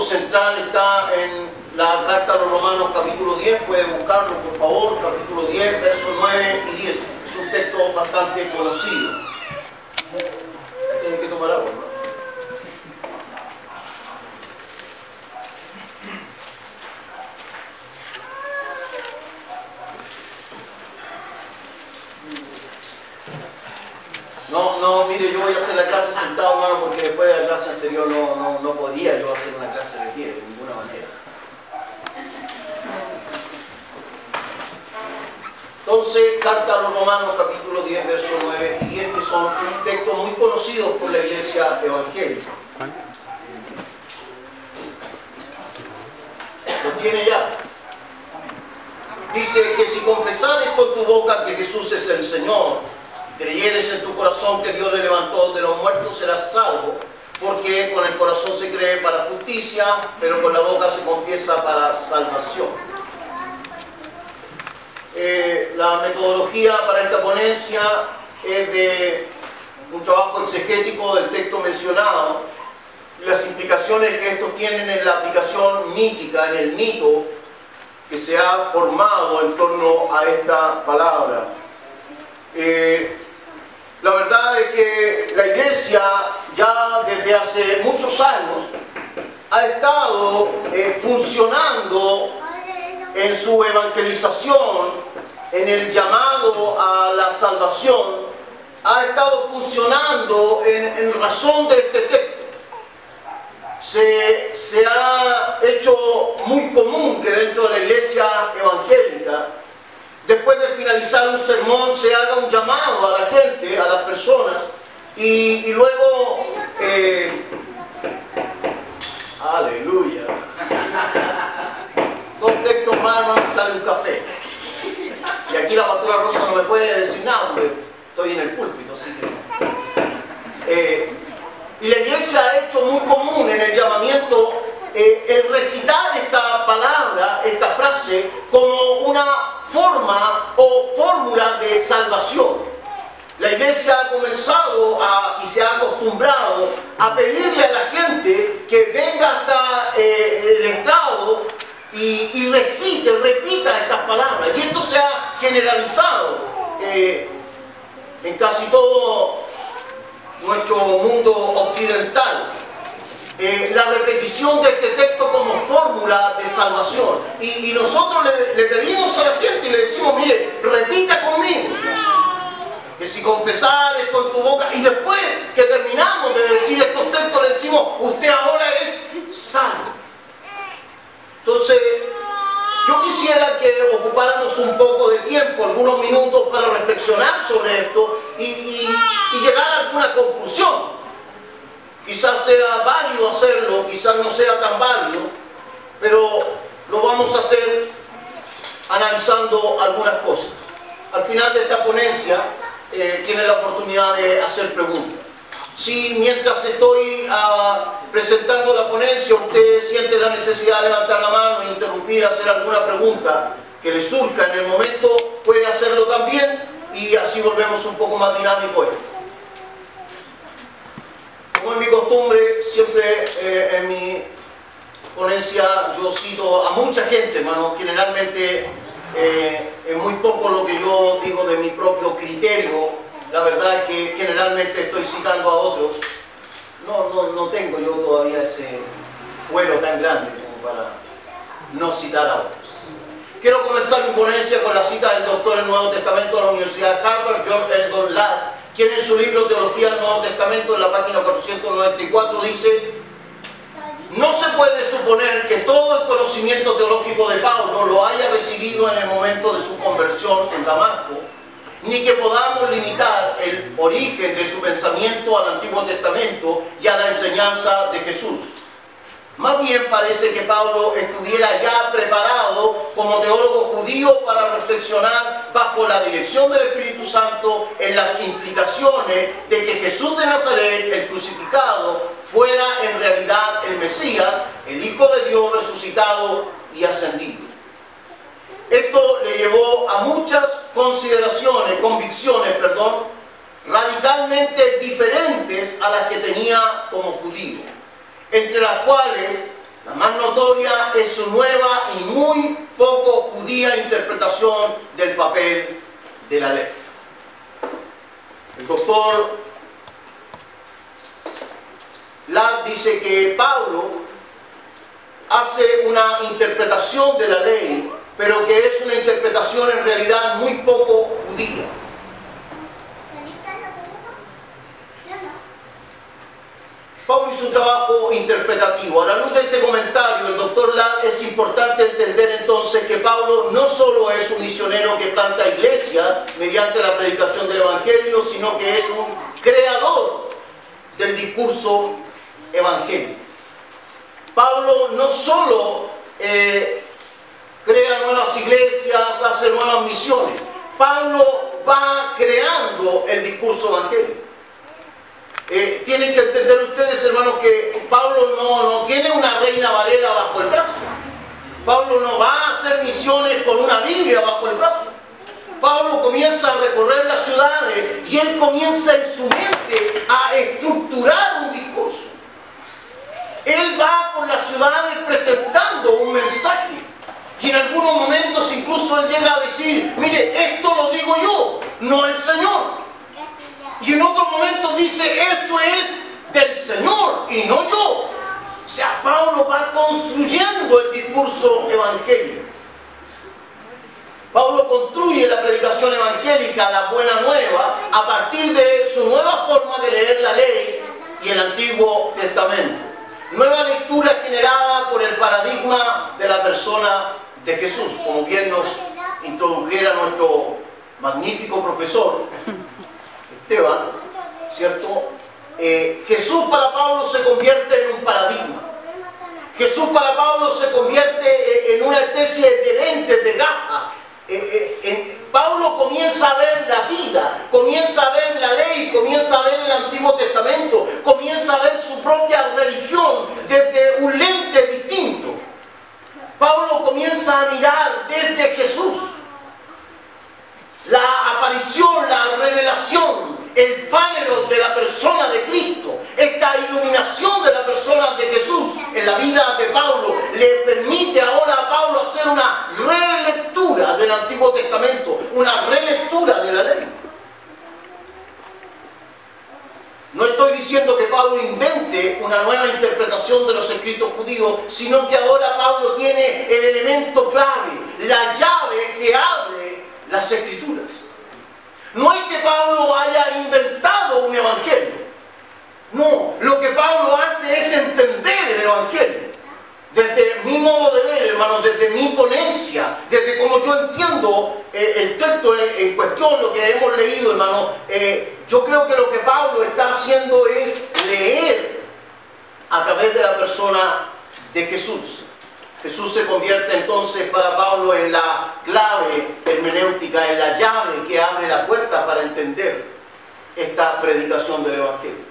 central está en la carta a los Romanos capítulo 10, puede buscarlo por favor, capítulo 10, versos 9 y 10. Es un texto bastante conocido. Tienen que tomar agua, ¿no? No, mire, yo voy a hacer la clase sentado, hermano, porque después de la clase anterior no podría yo hacer una clase de pie, de ninguna manera. Entonces, carta a los Romanos, capítulo 10, versos 9 y 10, que son textos muy conocidos por la iglesia evangélica. ¿Lo tiene ya? Dice que si confesares con tu boca que Jesús es el Señor, creyeres en tu corazón que Dios le levantó de los muertos, serás salvo, porque con el corazón se cree para justicia, pero con la boca se confiesa para salvación. La metodología para esta ponencia es de un trabajo exegético del texto mencionado y las implicaciones que estos tienen en la aplicación mítica, en el mito que se ha formado en torno a esta palabra. La verdad es que la iglesia ya desde hace muchos años ha estado funcionando en su evangelización, en el llamado a la salvación, ha estado funcionando en razón de este texto. Se ha hecho muy común que dentro de la iglesia evangélica, después de finalizar un sermón, se haga un llamado a la gente, a las personas, y luego, aleluya, dos textos más, hermano, sale un café. Y aquí la pastora Rosa no me puede decir nada, porque estoy en el púlpito, así que... y la iglesia ha hecho muy común en el llamamiento el recitar esta palabra, esta frase, como una forma o fórmula de salvación. La iglesia ha comenzado y se ha acostumbrado a pedirle a la gente que venga hasta el estrado y repita estas palabras. Y esto se ha generalizado en casi todo nuestro mundo occidental. La repetición de este texto como fórmula de salvación. Y nosotros le pedimos a la gente y le decimos, mire, repita conmigo. Que si confesares con tu boca, y después que terminamos de decir estos textos, le decimos, usted ahora es salvo. Entonces, yo quisiera que ocupáramos un poco de tiempo, algunos minutos, para reflexionar sobre esto y llegar a alguna conclusión. Quizás sea válido hacerlo, quizás no sea tan válido, pero lo vamos a hacer analizando algunas cosas. Al final de esta ponencia tiene la oportunidad de hacer preguntas. Si mientras estoy presentando la ponencia usted siente la necesidad de levantar la mano e interrumpir, hacer alguna pregunta que le surja en el momento, puede hacerlo también y así volvemos un poco más dinámico esto. Como es mi costumbre, siempre en mi ponencia yo cito a mucha gente, hermano. Generalmente es muy poco lo que yo digo de mi propio criterio. La verdad es que generalmente estoy citando a otros. No tengo yo todavía ese fuero tan grande como para no citar a otros. Quiero comenzar mi ponencia con la cita del doctor del Nuevo Testamento de la Universidad de Harvard, George Eldon Ladd, quien en su libro Teología del Nuevo Testamento, en la página 494, dice: no se puede suponer que todo el conocimiento teológico de Pablo lo haya recibido en el momento de su conversión en Damasco, ni que podamos limitar el origen de su pensamiento al Antiguo Testamento y a la enseñanza de Jesús. Más bien parece que Pablo estuviera ya preparado como teólogo judío para reflexionar bajo la dirección del Espíritu Santo en las implicaciones de que Jesús de Nazaret, el crucificado, fuera en realidad el Mesías, el Hijo de Dios resucitado y ascendido. Esto le llevó a muchas convicciones, radicalmente diferentes a las que tenía como judío, entre las cuales La más notoria es su nueva y muy poco judía interpretación del papel de la ley. El doctor Ladd dice que Pablo hace una interpretación de la ley, pero que es una interpretación en realidad muy poco judía. Pablo y su trabajo interpretativo. A la luz de este comentario, el doctor Ladd, es importante entender entonces que Pablo no solo es un misionero que planta iglesias mediante la predicación del Evangelio, sino que es un creador del discurso evangélico. Pablo no solo crea nuevas iglesias, hace nuevas misiones. Pablo va creando el discurso evangélico. Tienen que entender ustedes, hermanos, que Pablo no tiene una Reina Valera bajo el brazo. Pablo no va a hacer misiones con una Biblia bajo el brazo. Pablo comienza a recorrer las ciudades y él comienza en su mente a estructurar un discurso. Él va por las ciudades presentando un mensaje. Y en algunos momentos incluso él llega a decir, mire, esto lo digo yo, no el Señor. Y en otros momentos dice, esto es del Señor y no yo. O sea, Pablo va construyendo el discurso evangélico. Pablo construye la predicación evangélica, la buena nueva, a partir de su nueva forma de leer la ley y el Antiguo Testamento. Nueva lectura generada por el paradigma de la persona de Jesús, como bien nos introdujera nuestro magnífico profesor Esteban, ¿cierto? Jesús para Pablo se convierte en un paradigma. Jesús para Pablo se convierte en una especie de lente, de gafa. Pablo comienza a ver la vida, comienza a ver la ley, comienza a ver el Antiguo Testamento, comienza a ver su propia religión desde un lente distinto. Pablo comienza a mirar desde Jesús la aparición, la revelación, el fánero de la persona de Cristo. Esta iluminación de la persona de Jesús en la vida de Pablo le permite ahora a Pablo hacer una relectura del Antiguo Testamento, una relectura de la ley. No estoy diciendo que Pablo invente una nueva interpretación de los escritos judíos, sino que ahora Pablo tiene el elemento clave, la llave que abre las escrituras. No es que Pablo haya inventado un evangelio. No, lo que Pablo hace es entender el evangelio. Desde mi modo de ver, hermanos, desde mi ponencia, desde como yo entiendo el texto en cuestión, lo que hemos leído, hermanos, yo creo que lo que Pablo está haciendo es leer a través de la persona de Jesús. Jesús se convierte entonces para Pablo en la clave hermenéutica, en la llave que abre la puerta para entender esta predicación del evangelio.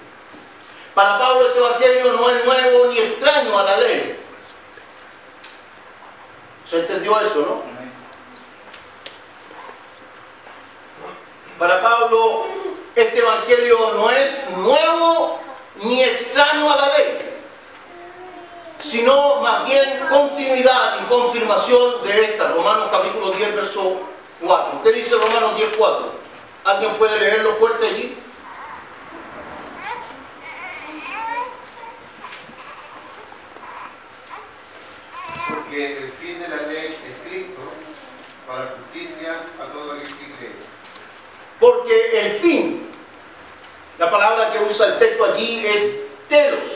Para Pablo este evangelio no es nuevo ni extraño a la ley. ¿Se entendió eso, no? Para Pablo este evangelio no es nuevo ni extraño a la ley, sino más bien continuidad y confirmación de esta. Romanos capítulo 10, verso 4. ¿Qué dice Romanos 10, 4? ¿Alguien puede leerlo fuerte allí? Porque el fin de la ley es Cristo, para justicia a todo el que cree. Porque el fin, la palabra que usa el texto allí es telos.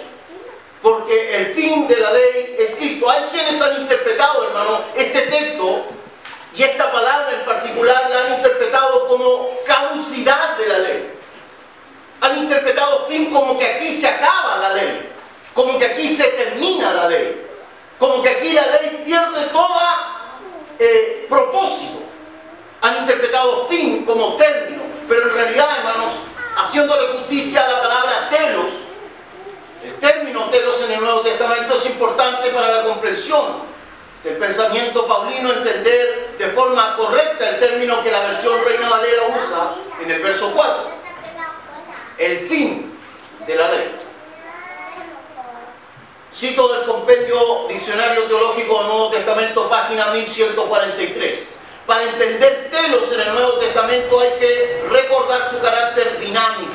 Porque el fin de la ley es Cristo. Hay quienes han interpretado, hermano, este texto y esta palabra en particular la han interpretado como caducidad de la ley. Han interpretado fin como que aquí se acaba la ley, como que aquí se termina la ley, como que aquí la ley pierde toda propósito. Han interpretado fin como término, pero en realidad, hermanos, haciéndole justicia a la palabra telos, el término telos en el Nuevo Testamento es importante para la comprensión del pensamiento paulino, entender de forma correcta el término que la versión Reina Valera usa en el verso 4. El fin de la ley. Cito del compendio Diccionario Teológico del Nuevo Testamento, página 1143. Para entender telos en el Nuevo Testamento hay que recordar su carácter dinámico.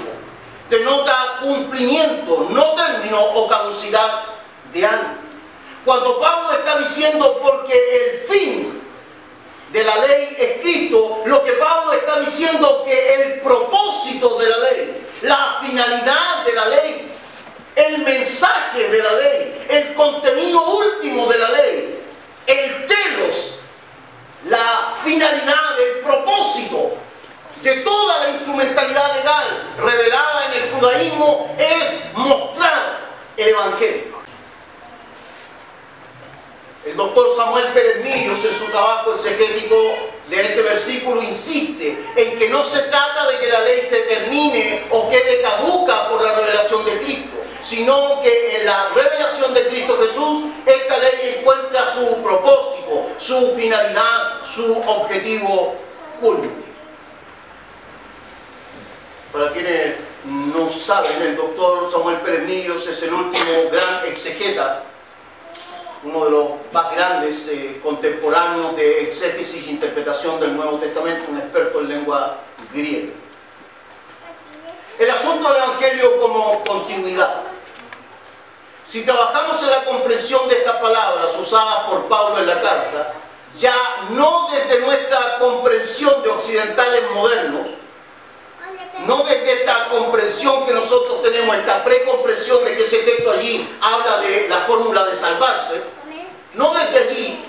Denota cumplimiento, no término o caducidad de algo. Cuando Pablo está diciendo porque el fin de la ley es Cristo, lo que Pablo está diciendo que el propósito de la ley, la finalidad de la ley, el mensaje de la ley, el contenido último de la ley, el telos, la finalidad, el propósito de toda la instrumentalidad legal revelada en el judaísmo es mostrar el Evangelio. El doctor Samuel Pérez Millos, en su trabajo exegético de este versículo, insiste en que no se trata de que la ley se termine o quede caduca por la revelación de Cristo, sino que en la revelación de Cristo Jesús, esta ley encuentra su propósito, su finalidad, su objetivo culmine. Para quienes no saben, el doctor Samuel Pérez Millos es el último gran exegeta, uno de los más grandes contemporáneos de exégesis e interpretación del Nuevo Testamento, un experto en lengua griega. El asunto del Evangelio como continuidad. Si trabajamos en la comprensión de estas palabras usadas por Pablo en la carta, ya no desde nuestra comprensión de occidentales modernos, no desde esta comprensión que nosotros tenemos, esta precomprensión de que ese texto allí habla de la fórmula de salvarse, no desde allí,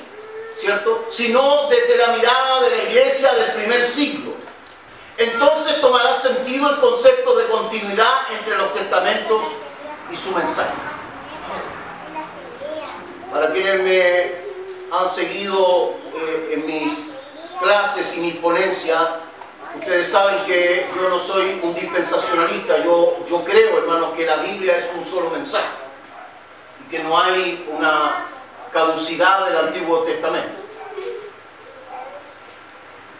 ¿cierto?, sino desde la mirada de la iglesia del primer siglo. Entonces tomará sentido el concepto de continuidad entre los testamentos y su mensaje. Para quienes me han seguido en mis clases y mis ponencias, ustedes saben que yo no soy un dispensacionalista. Yo creo, hermanos, que la Biblia es un solo mensaje y que no hay una caducidad del Antiguo Testamento.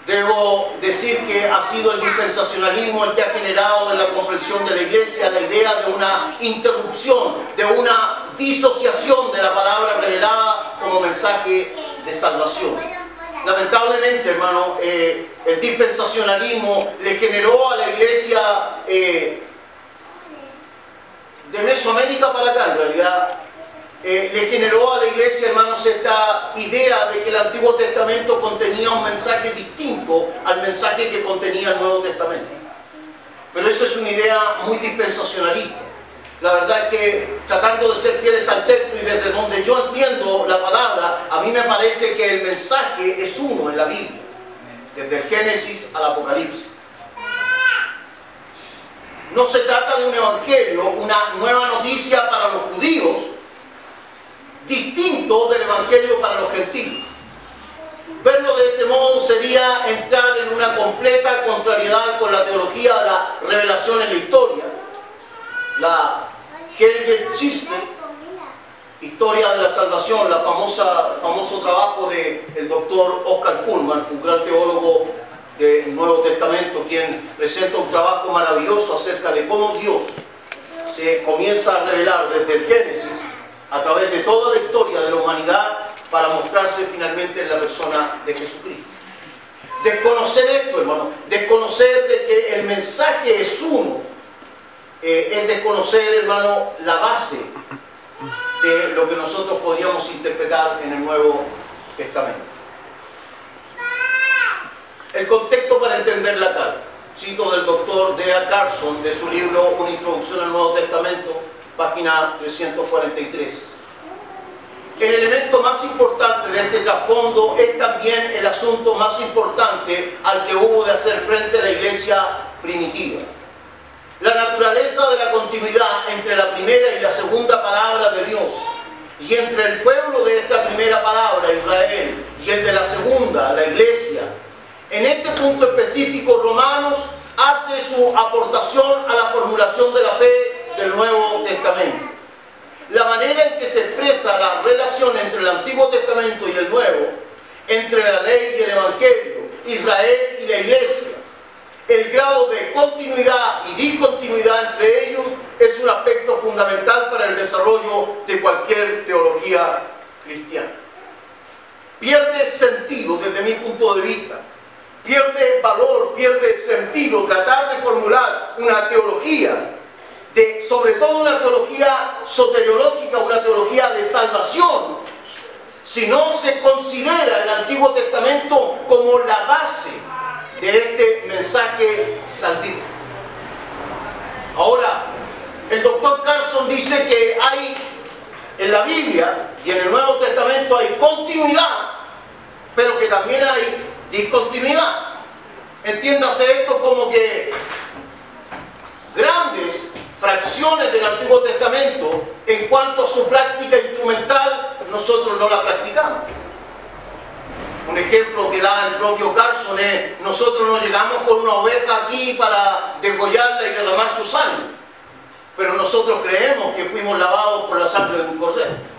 Debo decir que ha sido el dispensacionalismo el que ha generado en la comprensión de la iglesia la idea de una interrupción, de una disociación de la palabra revelada como mensaje de salvación. Lamentablemente, hermano, el dispensacionalismo le generó a la iglesia de Mesoamérica para acá, en realidad, le generó a la iglesia, hermanos, esta idea de que el Antiguo Testamento contenía un mensaje distinto al mensaje que contenía el Nuevo Testamento. Pero eso es una idea muy dispensacionalista. La verdad es que, tratando de ser fieles al texto y desde donde yo entiendo la palabra, a mí me parece que el mensaje es uno en la Biblia, desde el Génesis al Apocalipsis. No se trata de un evangelio, una nueva noticia para los judíos, distinto del evangelio para los gentiles. Verlo de ese modo sería entrar en una completa contrariedad con la teología de la revelación en la historia, la Heilsgeschichte, historia de la salvación, la famoso trabajo del doctor Oscar Pullman, un gran teólogo del Nuevo Testamento, quien presenta un trabajo maravilloso acerca de cómo Dios se comienza a revelar desde el Génesis a través de toda la historia de la humanidad para mostrarse finalmente en la persona de Jesucristo. Desconocer esto, hermano, desconocer de que el mensaje es uno, es desconocer, hermano, la base de lo que nosotros podríamos interpretar en el Nuevo Testamento. El contexto para entender la carta. Cito del doctor D.A. Carson, de su libro Una introducción al Nuevo Testamento, página 343. El elemento más importante de este trasfondo es también el asunto más importante al que hubo de hacer frente a la iglesia primitiva. La naturaleza de la continuidad entre la primera y la segunda palabra de Dios, y entre el pueblo de esta primera palabra, Israel, y el de la segunda, la iglesia. En este punto específico, Romanos hace su aportación a la formulación de la fe del Nuevo Testamento. La manera en que se expresa la relación entre el Antiguo Testamento y el Nuevo, entre la ley y el Evangelio, Israel y la iglesia, el grado de continuidad y discontinuidad entre ellos, es un aspecto fundamental para el desarrollo de cualquier teología cristiana. Pierde sentido desde mi punto de vista, pierde valor, pierde sentido tratar de formular una teología, sobre todo una teología soteriológica, una teología de salvación, si no se considera el Antiguo Testamento como la base de este mensaje salvífico. Ahora, el doctor Carson dice que hay en la Biblia y en el Nuevo Testamento hay continuidad, pero que también hay discontinuidad. Entiéndase esto como que grandes fracciones del Antiguo Testamento, en cuanto a su práctica instrumental, nosotros no la practicamos. Un ejemplo que da el propio Carson es: nosotros no llegamos con una oveja aquí para degollarla y derramar su sangre, pero nosotros creemos que fuimos lavados por la sangre de un cordero.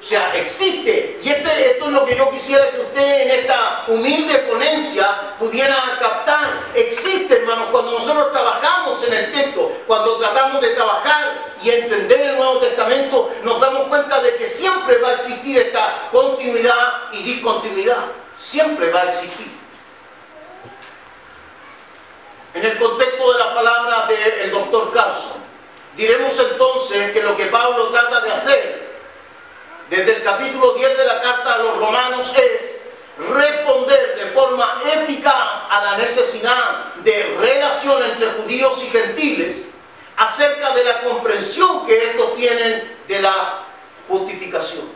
O sea, existe, y esto es lo que yo quisiera que usted en esta humilde ponencia pudiera captar. Existe, hermanos, cuando nosotros trabajamos en el texto, cuando tratamos de trabajar y entender el Nuevo Testamento, nos damos cuenta de que siempre va a existir esta continuidad y discontinuidad. Siempre va a existir. En el contexto de las palabras del doctor Carson, diremos entonces que lo que Pablo trata de hacer desde el capítulo 10 de la carta a los romanos es responder de forma eficaz a la necesidad de relación entre judíos y gentiles acerca de la comprensión que estos tienen de la justificación.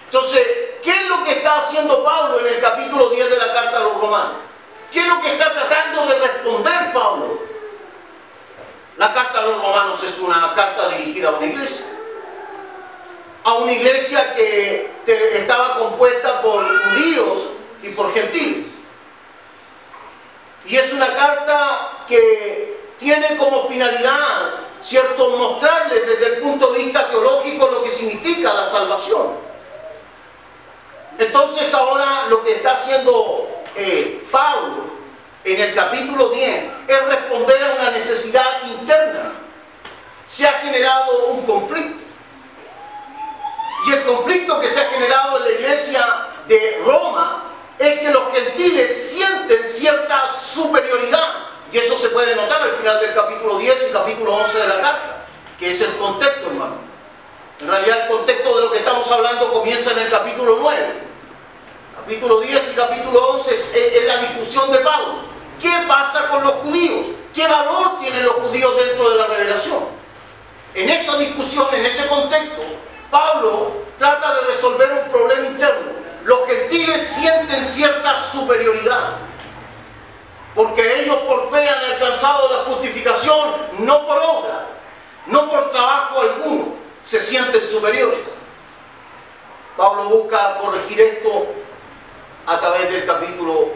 Entonces, ¿qué es lo que está haciendo Pablo en el capítulo 10 de la carta a los romanos? ¿Qué es lo que está tratando de responder Pablo? La carta a los romanos es una carta dirigida a una iglesia. A una iglesia que estaba compuesta por judíos y por gentiles. Y es una carta que tiene como finalidad, ¿cierto?, mostrarles desde el punto de vista teológico lo que significa la salvación. Entonces ahora lo que está haciendo Pablo en el capítulo 10 es responder a una necesidad interna. Se ha generado un conflicto. Y el conflicto que se ha generado en la iglesia de Roma es que los gentiles sienten cierta superioridad. Y eso se puede notar al final del capítulo 10 y capítulo 11 de la carta, que es el contexto, hermano. En realidad el contexto de lo que estamos hablando comienza en el capítulo 9. Capítulo 10 y capítulo 11 es la discusión de Pablo. ¿Qué pasa con los judíos? ¿Qué valor tienen los judíos dentro de la revelación? En esa discusión, en ese contexto, Pablo trata de resolver un problema interno. Los gentiles sienten cierta superioridad, porque ellos por fe han alcanzado la justificación, no por obra, no por trabajo alguno, se sienten superiores. Pablo busca corregir esto a través del capítulo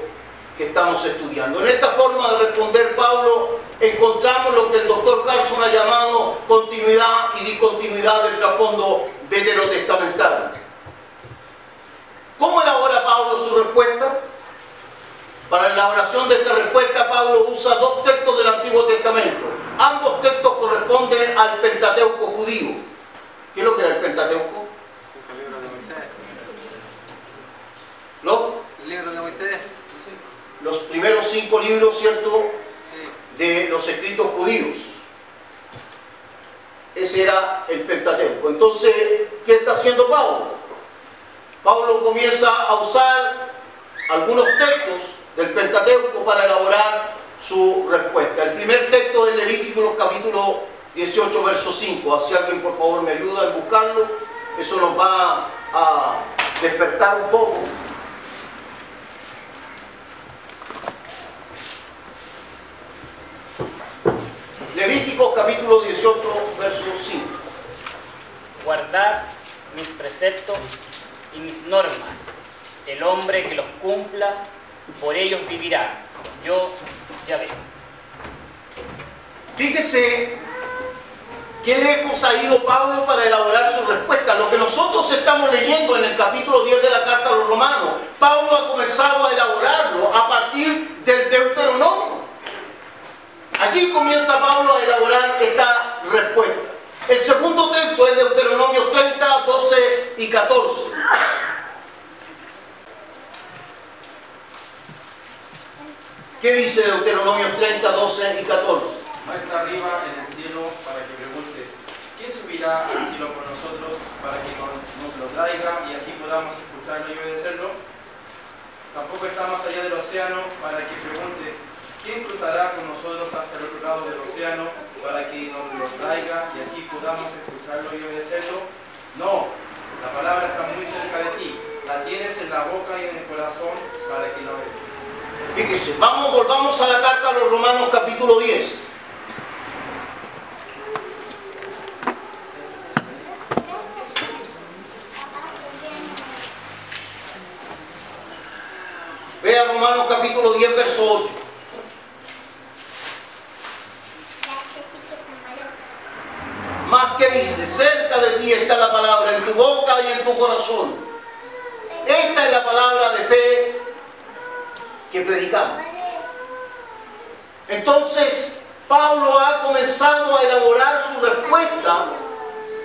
que estamos estudiando. En esta forma de responder Pablo encontramos lo que el doctor Carson ha llamado continuidad y discontinuidad del trasfondo veterotestamentario. ¿Cómo elabora Pablo su respuesta? Para la elaboración de esta respuesta, Pablo usa dos textos del Antiguo Testamento. Ambos textos corresponden al Pentateuco judío. ¿Qué es lo que era el Pentateuco? El libro de Moisés. El libro de Moisés. Los primeros 5 libros, ¿cierto?, de los escritos judíos. Ese era el Pentateuco. Entonces, ¿qué está haciendo Pablo? Pablo comienza a usar algunos textos del Pentateuco para elaborar su respuesta. El primer texto es Levítico capítulo 18, verso 5. Si alguien por favor me ayuda a buscarlo, eso nos va a despertar un poco. Levítico capítulo 18, verso 5. Guardad mis preceptos y mis normas. El hombre que los cumpla, por ellos vivirá. Yo, Yahvé. Fíjese qué lejos ha ido Pablo para elaborar su respuesta. Lo que nosotros estamos leyendo en el capítulo 10 de la carta a los romanos, Pablo ha comenzado a elaborarlo a partir del Deuteronomio. Allí comienza Pablo a elaborar y 14. ¿Qué dice Deuteronomio 30, 12 y 14? Está arriba en el cielo para que preguntes, ¿quién subirá al cielo por nosotros para que nos lo traiga y así podamos escucharlo y obedecerlo? Tampoco está más allá del océano para que preguntes, ¿quién cruzará con nosotros hasta el otro lado del océano para que nos lo traiga y así podamos escucharlo y obedecerlo? No, la palabra está muy cerca de ti, la tienes en la boca y en el corazón para que la obedeces. Fíjese, volvamos a la carta a los Romanos capítulo 10. Vea Romanos capítulo 10, verso 8. Más que dice, cerca de ti está la palabra, en tu boca y en tu corazón. Esta es la palabra de fe que predicamos. Entonces, Pablo ha comenzado a elaborar su respuesta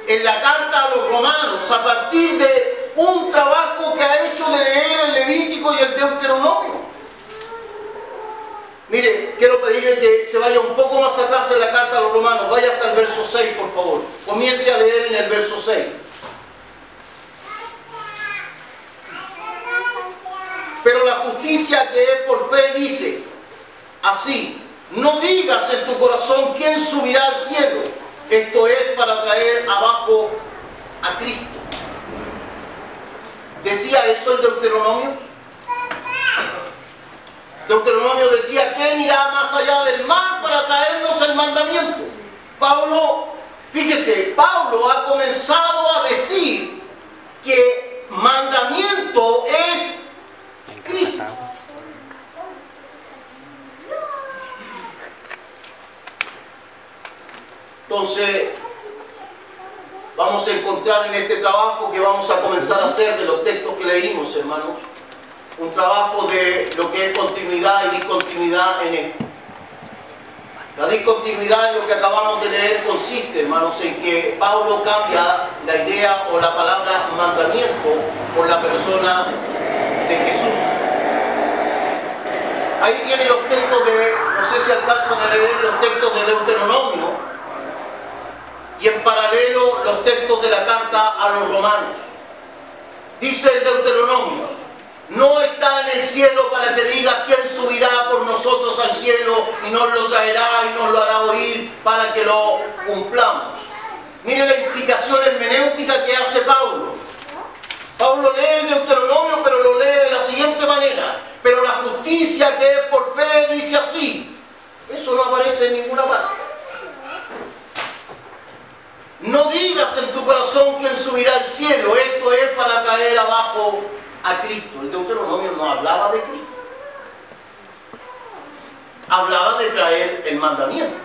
en la carta a los romanos a partir de un trabajo que ha hecho de leer el Levítico y el Deuteronomio. Mire, quiero pedirle que se vaya un poco más atrás en la carta a los romanos, vaya hasta el verso 6, por favor. Comience a leer en el verso 6. Pero la justicia que es por fe dice así: no digas en tu corazón quién subirá al cielo. Esto es para traer abajo a Cristo. ¿Decía eso el Deuteronomio? Deuteronomio decía: ¿quién irá más allá del mar para traernos el mandamiento? Pablo, fíjese, Pablo ha comenzado a decir que mandamiento es Cristo. Entonces, vamos a encontrar en este trabajo que vamos a comenzar a hacer de los textos que leímos, hermanos, un trabajo de lo que es continuidad y discontinuidad en esto. La discontinuidad en lo que acabamos de leer consiste, hermanos, en que Pablo cambia la idea o la palabra mandamiento por la persona de Jesús. Ahí tienen los textos de, no sé si alcanzan a leer los textos de Deuteronomio, y en paralelo los textos de la carta a los romanos. Dice el Deuteronomio: no está en el cielo para que diga quién subirá por nosotros al cielo y nos lo traerá y nos lo hará oír para que lo cumplamos. Mire la implicación hermenéutica que hace Pablo. Pablo lee el Deuteronomio, pero lo lee de la siguiente manera: pero la justicia que es por fe dice así. Eso no aparece en ninguna parte. No digas en tu corazón quién subirá al cielo. Esto es para traer abajo a Cristo. El Deuteronomio no hablaba de Cristo. Hablaba de traer el mandamiento.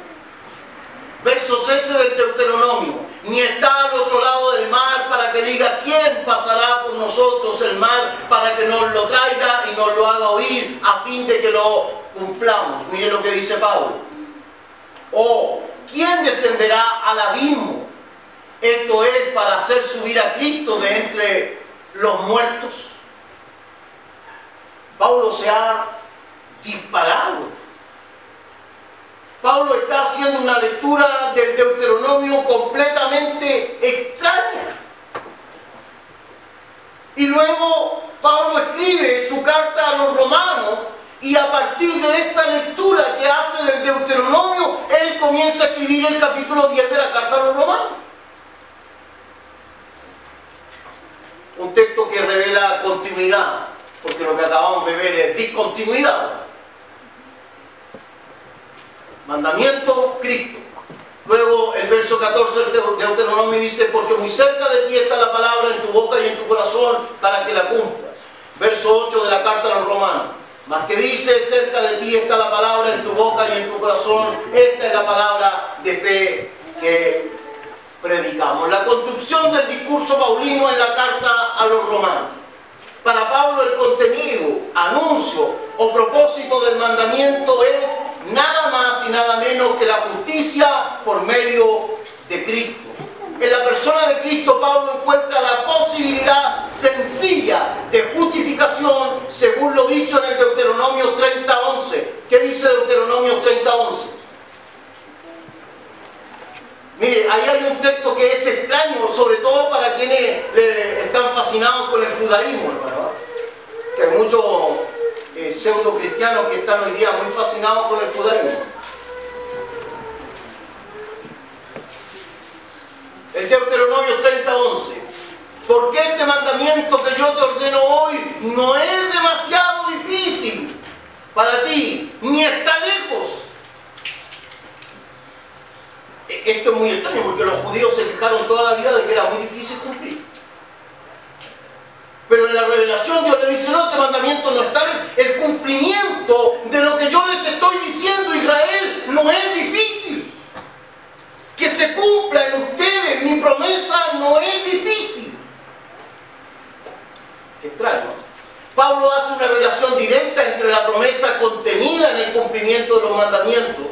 Verso 13 del Deuteronomio: ni está al otro lado del mar para que diga quién pasará por nosotros el mar para que nos lo traiga y nos lo haga oír a fin de que lo cumplamos. Mire lo que dice Pablo. O ¿quién descenderá al abismo? Esto es para hacer subir a Cristo de entre los muertos. Pablo se ha disparado. Pablo está haciendo una lectura del Deuteronomio completamente extraña. Y luego Pablo escribe su carta a los romanos, y a partir de esta lectura que hace del Deuteronomio, él comienza a escribir el capítulo 10 de la carta a los romanos. Un texto que revela continuidad, porque lo que acabamos de ver es discontinuidad. Mandamiento, Cristo. Luego el verso 14 de Deuteronomio dice: porque muy cerca de ti está la palabra en tu boca y en tu corazón para que la cumplas. Verso 8 de la carta a los romanos: mas que dice, cerca de ti está la palabra en tu boca y en tu corazón. Esta es la palabra de fe que predicamos. La construcción del discurso paulino en la carta a los romanos. Para Pablo el contenido, anuncio o propósito del mandamiento es nada más y nada menos que la justicia por medio de Cristo. En la persona de Cristo, Pablo encuentra la posibilidad fascinados con el judaísmo, hermano. Que hay muchos pseudo cristianos que están hoy día muy fascinados con el judaísmo. El Deuteronomio 30:11. Porque este mandamiento que yo te ordeno hoy no es demasiado difícil para ti, ni está lejos. Esto es muy extraño porque los judíos se quejaron toda la vida de que era muy difícil cumplir. Pero en la revelación Dios le dice, no, este mandamiento no está lejos. El cumplimiento de lo que yo les estoy diciendo a Israel no es difícil. Que se cumpla en ustedes mi promesa no es difícil. Qué extraño. Pablo hace una relación directa entre la promesa contenida en el cumplimiento de los mandamientos.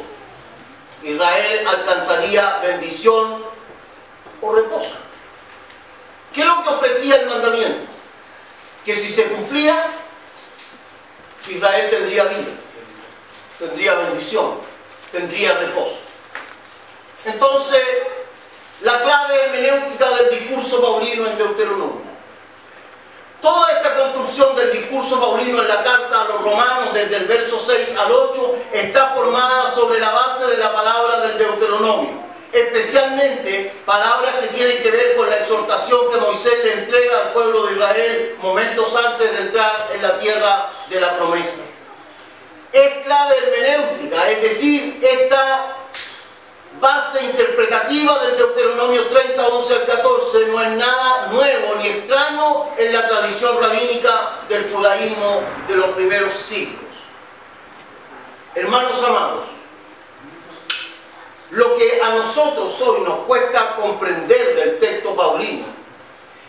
Israel alcanzaría bendición o reposo. ¿Qué es lo que ofrecía el mandamiento? Que si se cumplía, Israel tendría vida, tendría bendición, tendría reposo. Entonces, la clave hermenéutica del discurso paulino en Deuteronomio. Toda esta construcción del discurso paulino en la carta a los romanos, desde el verso 6 al 8, está formada sobre la base de la palabra del Deuteronomio. Especialmente palabras que tienen que ver con la exhortación que Moisés le entrega al pueblo de Israel momentos antes de entrar en la tierra de la promesa. Es clave hermenéutica, es decir, esta base interpretativa del Deuteronomio 30, 11 al 14 no es nada nuevo ni extraño en la tradición rabínica del judaísmo de los primeros siglos. Hermanos amados, lo que a nosotros hoy nos cuesta comprender del texto paulino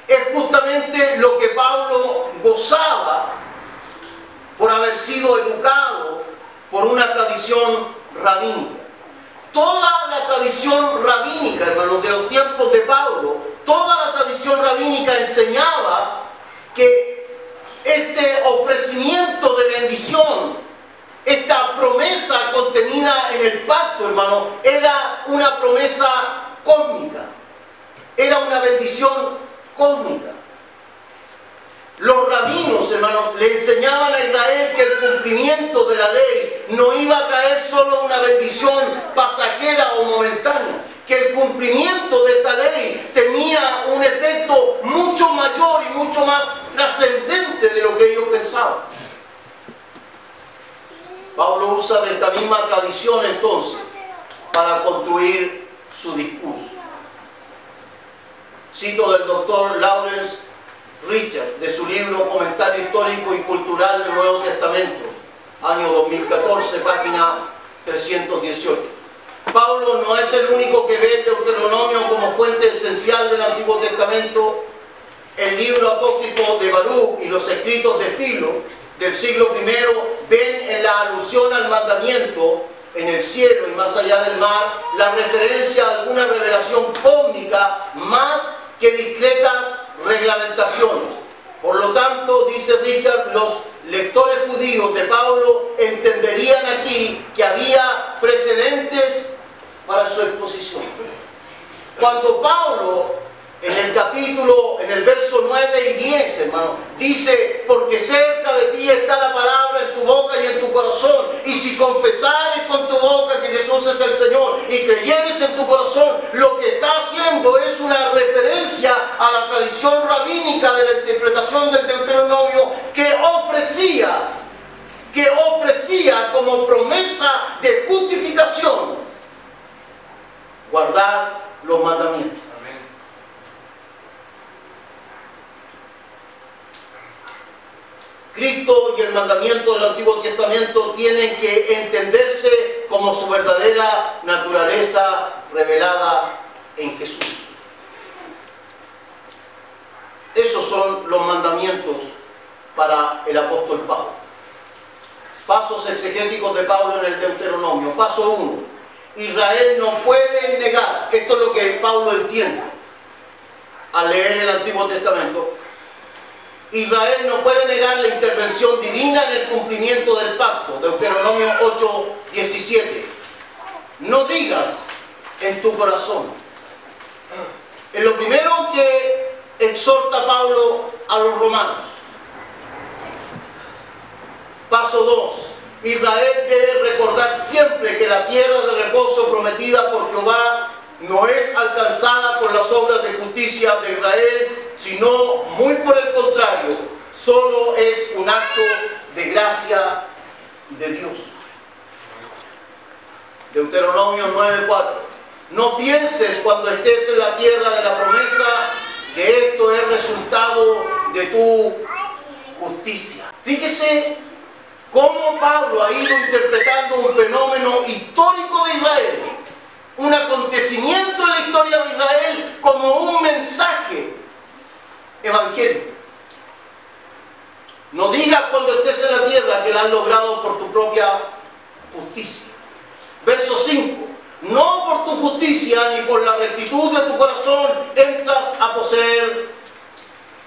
es justamente lo que Pablo gozaba por haber sido educado por una tradición rabínica. Toda la tradición rabínica, hermanos, de los tiempos de Pablo, toda la tradición rabínica enseñaba que este ofrecimiento de bendición, esta promesa contenida en el pacto, hermano, era una promesa cósmica, era una bendición cósmica. Los rabinos, hermanos, le enseñaban a Israel que el cumplimiento de la ley no iba a traer solo una bendición pasajera o momentánea, que el cumplimiento de esta ley tenía un efecto mucho mayor y mucho más trascendente de lo que ellos pensaban. Pablo usa de esta misma tradición entonces para construir su discurso. Cito del doctor Lawrence Richard, de su libro Comentario Histórico y Cultural del Nuevo Testamento, año 2014, página 318. Pablo no es el único que ve el Deuteronomio como fuente esencial del Antiguo Testamento. El libro apócrifo de Baruch y los escritos de Filo del siglo I ven en la alusión al mandamiento en el cielo y más allá del mar la referencia a alguna revelación cósmica más que discretas reglamentaciones. Por lo tanto, dice Richard, los lectores judíos de Pablo entenderían aquí que había precedentes para su exposición. Cuando Pablo en el verso 9 y 10, hermano, dice, porque cerca de ti está la palabra en tu boca y en tu corazón, y si confesares con tu boca que Jesús es el Señor y creyeres en tu corazón, lo que está haciendo es una referencia a la tradición rabínica de la interpretación del Deuteronomio que ofrecía como promesa de justificación guardar los mandamientos. Cristo y el mandamiento del Antiguo Testamento tienen que entenderse como su verdadera naturaleza revelada en Jesús. Esos son los mandamientos para el apóstol Pablo. Pasos exegéticos de Pablo en el Deuteronomio. Paso 1. Israel no puede negar, esto es lo que Pablo entiende al leer el Antiguo Testamento. Israel no puede negar la intervención divina en el cumplimiento del pacto. Deuteronomio 8:17. No digas en tu corazón. En lo primero que exhorta Pablo a los romanos. Paso 2. Israel debe recordar siempre que la tierra de reposo prometida por Jehová no es alcanzada por las obras de justicia de Israel, sino muy por el contrario, solo es un acto de gracia de Dios. Deuteronomio 9:4. No pienses cuando estés en la tierra de la promesa que esto es resultado de tu justicia. Fíjese cómo Pablo ha ido interpretando un fenómeno histórico de Israel, un acontecimiento en la historia de Israel como un mensaje evangélico. No digas cuando estés en la tierra que la has logrado por tu propia justicia. Verso 5. No por tu justicia ni por la rectitud de tu corazón entras a poseer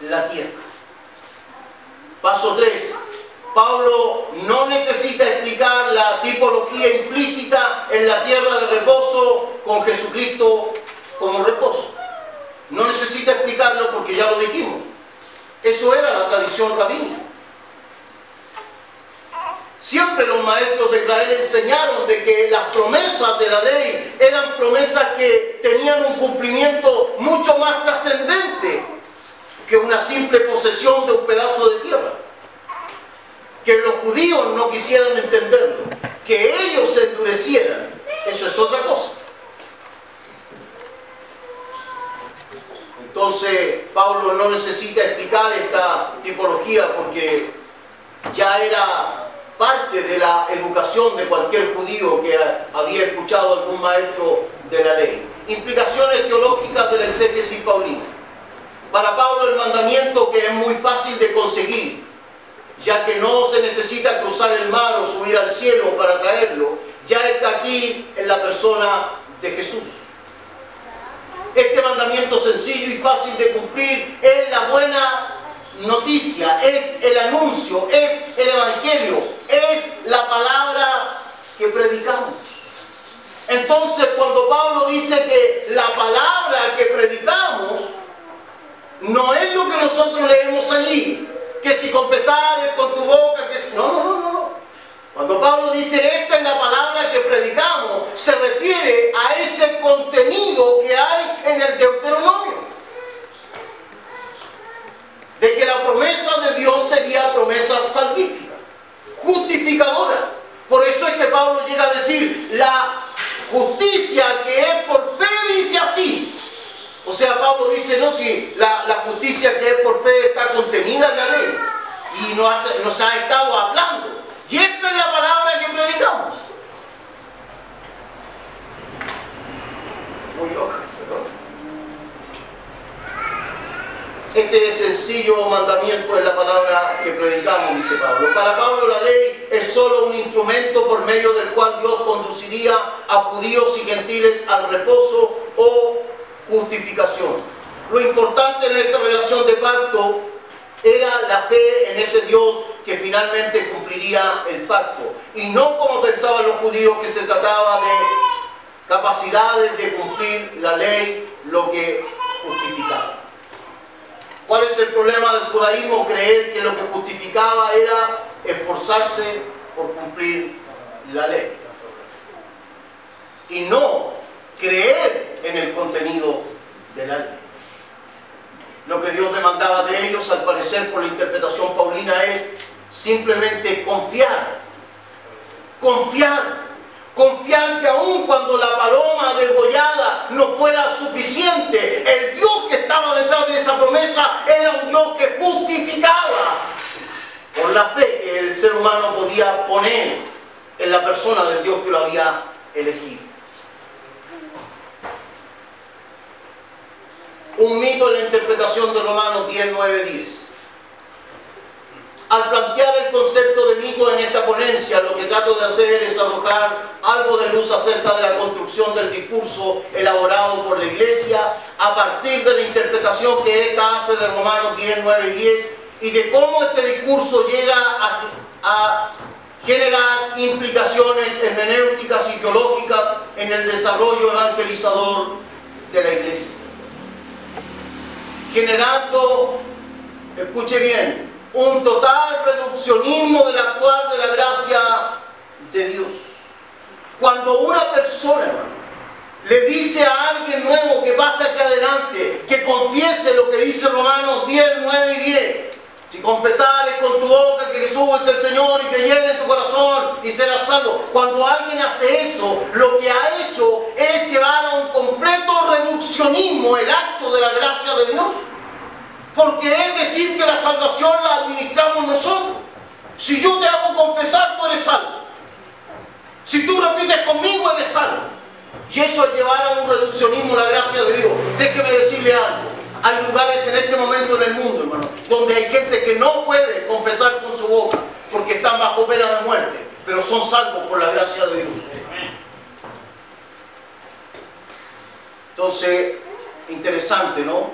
la tierra. Paso 3. Pablo no necesita explicar la tipología implícita en la tierra de reposo con Jesucristo como reposo. No necesita explicarlo porque ya lo dijimos. Eso era la tradición rabínica. Siempre los maestros de Israel enseñaron de que las promesas de la ley eran promesas que tenían un cumplimiento mucho más trascendente que una simple posesión de un pedazo de tierra. Que los judíos no quisieran entenderlo, que ellos se endurecieran, eso es otra cosa. Entonces Pablo no necesita explicar esta tipología porque ya era parte de la educación de cualquier judío que había escuchado algún maestro de la ley. Implicaciones teológicas de la exégesis paulina. Para Pablo el mandamiento, que es muy fácil de conseguir, ya que no se necesita cruzar el mar o subir al cielo para traerlo, ya está aquí en la persona de Jesús. Este mandamiento sencillo y fácil de cumplir es la buena noticia, es el anuncio, es el evangelio, es la palabra que predicamos. Entonces, cuando Pablo dice que la palabra que predicamos no es lo que nosotros leemos allí, que si confesares con tu boca, que... No. Cuando Pablo dice esta es la palabra que predicamos, se refiere a ese contenido que hay en el Deuteronomio. De que la promesa de Dios sería promesa salvífica, justificadora. Por eso es que Pablo llega a decir, la justicia que es por fe dice así. O sea, Pablo dice, no, si la justicia que es por fe está contenida en la ley y nos ha estado hablando. Y esta es la palabra que predicamos. Muy loca, ¿no? Este sencillo mandamiento es la palabra que predicamos, dice Pablo. Para Pablo la ley es solo un instrumento por medio del cual Dios conduciría a judíos y gentiles al reposo o justificación. Lo importante en esta relación de pacto era la fe en ese Dios que finalmente cumpliría el pacto. Y no como pensaban los judíos, que se trataba de capacidades de cumplir la ley, lo que justificaba. ¿Cuál es el problema del judaísmo? Creer que lo que justificaba era esforzarse por cumplir la ley. Y no creer en el contenido de la ley. Lo que Dios demandaba de ellos, al parecer por la interpretación paulina, es simplemente confiar. Confiar que aun cuando la paloma degollada no fuera suficiente, el Dios que estaba detrás de esa promesa era un Dios que justificaba por la fe que el ser humano podía poner en la persona del Dios que lo había elegido. Un mito en la interpretación de Romanos 10, 9, 10. Al plantear el concepto de mito en esta ponencia, lo que trato de hacer es arrojar algo de luz acerca de la construcción del discurso elaborado por la Iglesia a partir de la interpretación que ésta hace de Romanos 10, 9 y 10 y de cómo este discurso llega a generar implicaciones hermenéuticas y teológicas en el desarrollo evangelizador de la Iglesia. generando, escuche bien, un total reduccionismo del actuar de la gracia de Dios. Cuando una persona, hermano, le dice a alguien nuevo que pase aquí adelante, que confiese lo que dice Romanos 10, 9 y 10. Si confesares con tu boca que Jesús es el Señor y creyeres en tu corazón y serás salvo. Cuando alguien hace eso, lo que ha hecho es llevar a un completo reduccionismo el acto de la gracia de Dios. Porque es decir que la salvación la administramos nosotros. Si yo te hago confesar, tú eres salvo. Si tú repites conmigo, eres salvo. Y eso es llevar a un reduccionismo la gracia de Dios. Déjeme decirle algo. Hay lugares en este momento en el mundo, hermano, donde hay gente que no puede confesar con su boca porque están bajo pena de muerte, pero son salvos por la gracia de Dios. Entonces, interesante, ¿no?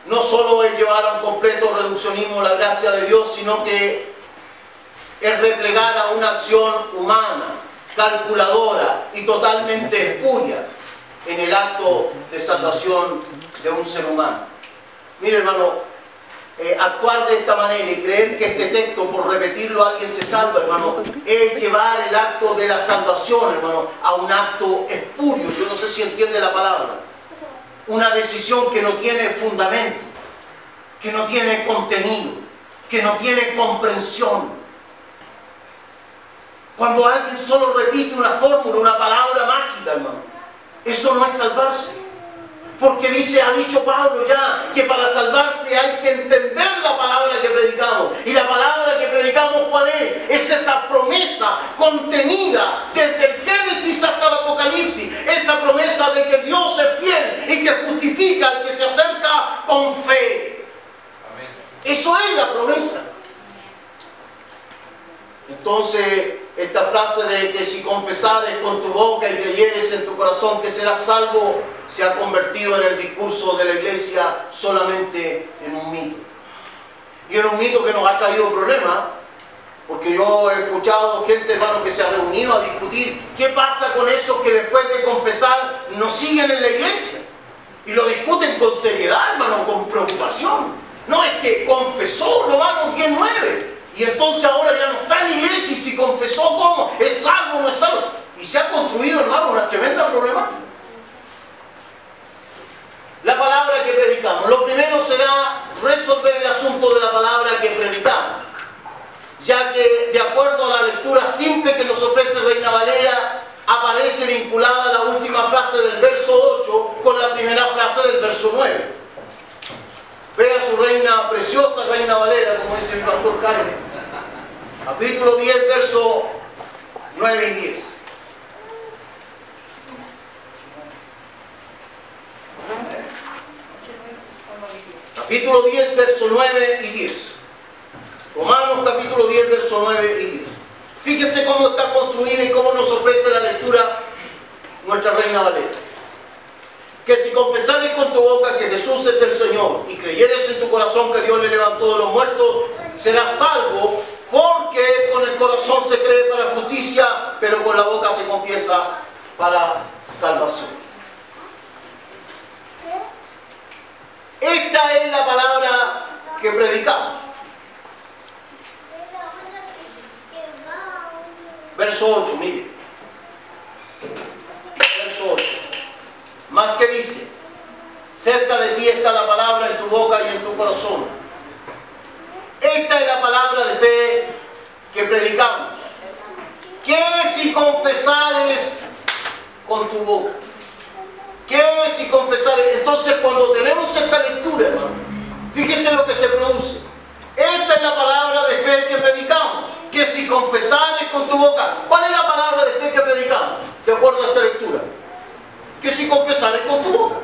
No solo es llevar a un completo reduccionismo la gracia de Dios, sino que es replegar a una acción humana, calculadora y totalmente espuria en el acto de salvación de un ser humano. Mire, hermano, actuar de esta manera y creer que este texto, por repetirlo, alguien se salva, hermano, es llevar el acto de la salvación, hermano, a un acto espurio. Yo no sé si entiende la palabra. Una decisión que no tiene fundamento, que no tiene contenido, que no tiene comprensión. Cuando alguien solo repite una fórmula, una palabra mágica, hermano, eso no es salvarse. Porque ha dicho Pablo ya, que para salvarse hay que entender la palabra que predicamos. Y la palabra que predicamos, ¿cuál es? Es esa promesa contenida desde el Génesis hasta el Apocalipsis. Esa promesa de que Dios es fiel y que justifica al que se acerca con fe. Amén. Eso es la promesa. Entonces, esta frase de que si confesares con tu boca y creyeres en tu corazón que serás salvo, se ha convertido en el discurso de la iglesia solamente en un mito. Y en un mito que nos ha traído problemas, porque yo he escuchado gente, hermano, que se ha reunido a discutir qué pasa con esos que después de confesar no siguen en la iglesia. Y lo discuten con seriedad, hermano, con preocupación. No es que confesó Romanos 10:9. Y entonces ahora ya no está en la iglesia y si confesó, ¿cómo? ¿Es salvo o no es salvo? Y se ha construido, hermano, una tremenda problemática. La palabra que predicamos. Lo primero será resolver el asunto de la palabra que predicamos. Ya que, de acuerdo a la lectura simple que nos ofrece Reina Valera, aparece vinculada la última frase del verso 8 con la primera frase del verso 9. Vea su reina preciosa, Reina Valera, como dice mi pastor Jaime. Capítulo 10, verso 9 y 10. Capítulo 10, verso 9 y 10. Romanos capítulo 10, verso 9 y 10. Fíjese cómo está construida y cómo nos ofrece la lectura nuestra Reina Valera. Que si confesares con tu boca que Jesús es el Señor y creyeres en tu corazón que Dios le levantó de los muertos, serás salvo, porque con el corazón se cree para justicia, pero con la boca se confiesa para salvación. Esta es la palabra que predicamos. Verso 8, mire. Verso 8. Más que dice, cerca de ti está la palabra en tu boca y en tu corazón. Esta es la palabra de fe que predicamos. ¿Qué si confesares con tu boca? ¿Qué si confesares? Entonces, cuando tenemos esta lectura, hermano, fíjese lo que se produce. Esta es la palabra de fe que predicamos. Que si confesares con tu boca. ¿Cuál es la palabra de fe que predicamos? De acuerdo a esta lectura. Que si confesares con tu boca.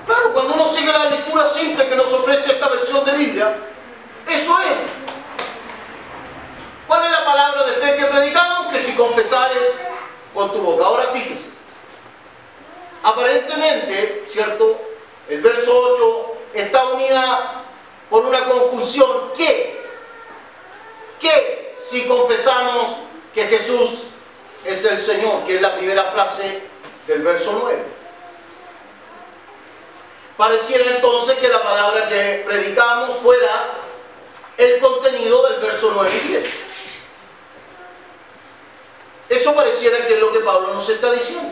Claro, cuando uno sigue la lectura simple que nos ofrece esta versión de Biblia, eso es. ¿Cuál es la palabra de fe que predicamos? Que si confesares con tu boca. Ahora fíjese. Aparentemente, ¿cierto? El verso 8 está unida por una conjunción que si confesamos que Jesús es el Señor, que es la primera frase del verso 9. pareciera entonces que la palabra que predicamos fuera el contenido del verso 9 y 10. Eso pareciera que es lo que Pablo nos está diciendo.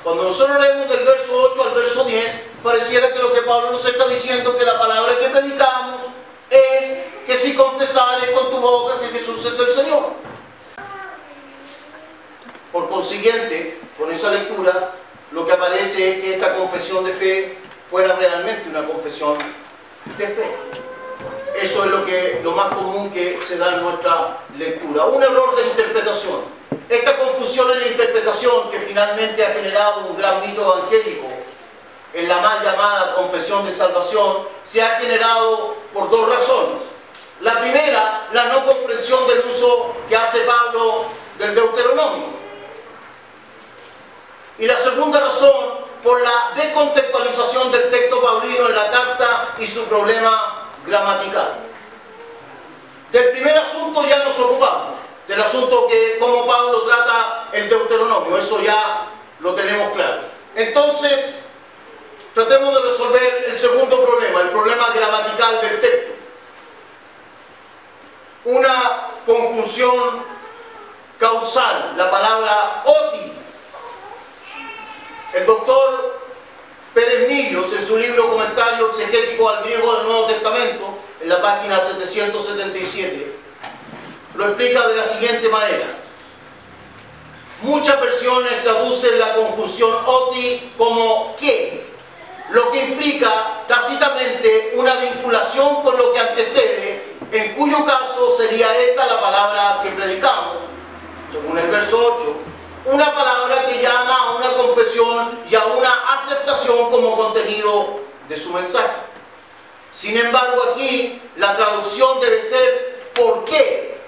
Cuando nosotros leemos del verso 8 al verso 10, pareciera que lo que Pablo nos está diciendo es que la palabra que predicamos es que si confesares con tu boca que Jesús es el Señor. Por consiguiente, con esa lectura, lo que aparece es que esta confesión de fe fuera realmente una confesión de fe. Eso es lo más común que se da en nuestra lectura. Un error de interpretación. Esta confusión en la interpretación, que finalmente ha generado un gran mito evangélico en la mal llamada confesión de salvación, se ha generado por dos razones. La primera, la no comprensión del uso que hace Pablo del Deuteronomio. Y la segunda razón, por la descontextualización del texto paulino en la carta y su problema gramatical. Del primer asunto ya nos ocupamos, del asunto que cómo Pablo trata el Deuteronomio, eso ya lo tenemos claro. Entonces, tratemos de resolver el segundo problema, el problema gramatical del texto. Una conjunción causal, la palabra oti. El doctor Pérez Millos, en su libro Comentario Exegético al Griego del Nuevo Testamento, en la página 777, lo explica de la siguiente manera. Muchas versiones traducen la conjunción oti como que, lo que implica tácitamente una vinculación con lo que antecede, en cuyo caso sería esta la palabra que predicamos, según el verso 8, una palabra que llama a una confesión y a una aceptación como contenido de su mensaje. Sin embargo, aquí la traducción debe ser ¿por qué?,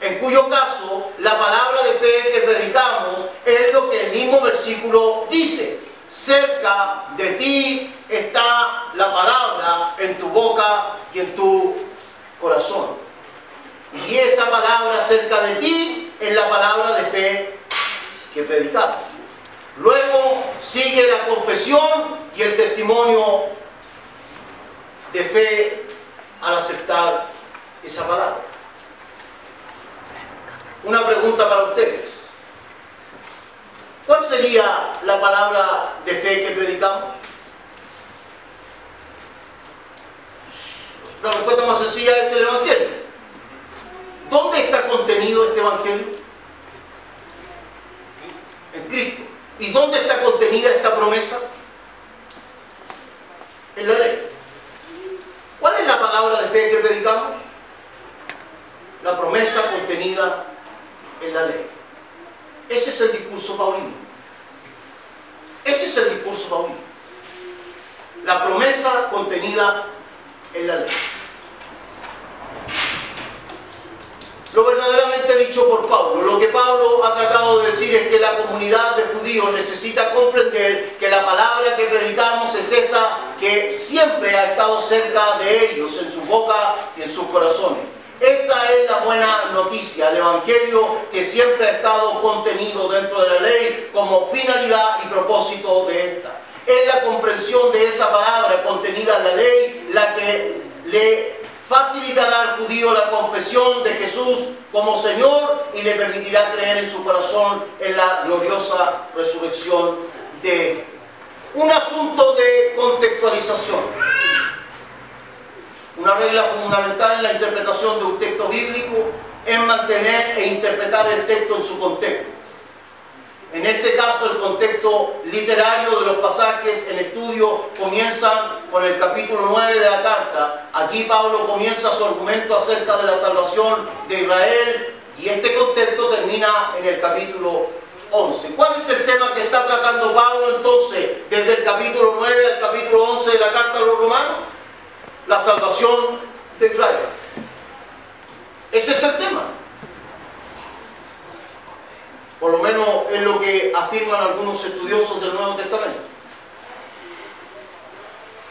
en cuyo caso la palabra de fe que predicamos es lo que el mismo versículo dice: cerca de ti está la palabra, en tu boca y en tu corazón. Y esa palabra cerca de ti es la palabra de fe que predicamos. Luego sigue la confesión y el testimonio de fe al aceptar esa palabra. Una pregunta para ustedes. ¿Cuál sería la palabra de fe que predicamos? La respuesta más sencilla es el Evangelio. ¿Dónde está contenido este Evangelio? En Cristo. ¿Y dónde está contenida esta promesa? En la ley. ¿Cuál es la palabra de fe que predicamos? La promesa contenida en la ley. Ese es el discurso paulino. Ese es el discurso paulino. La promesa contenida en la ley. Lo verdaderamente dicho por Pablo, lo que Pablo ha tratado de decir es que la comunidad de judíos necesita comprender que la palabra que predicamos es esa que siempre ha estado cerca de ellos, en su boca y en sus corazones. Esa es la buena noticia, el Evangelio que siempre ha estado contenido dentro de la ley como finalidad y propósito de esta. Es la comprensión de esa palabra contenida en la ley la que le facilitará al judío la confesión de Jesús como Señor y le permitirá creer en su corazón en la gloriosa resurrección de Él. Un asunto de contextualización. Una regla fundamental en la interpretación de un texto bíblico es mantener e interpretar el texto en su contexto. En este caso, el contexto literario de los pasajes en estudio comienza con el capítulo 9 de la carta. Allí Pablo comienza su argumento acerca de la salvación de Israel y este contexto termina en el capítulo 11. ¿Cuál es el tema que está tratando Pablo entonces desde el capítulo 9 al capítulo 11 de la carta a los romanos? La salvación de Israel. Ese es el tema. Por lo menos es lo que afirman algunos estudiosos del Nuevo Testamento.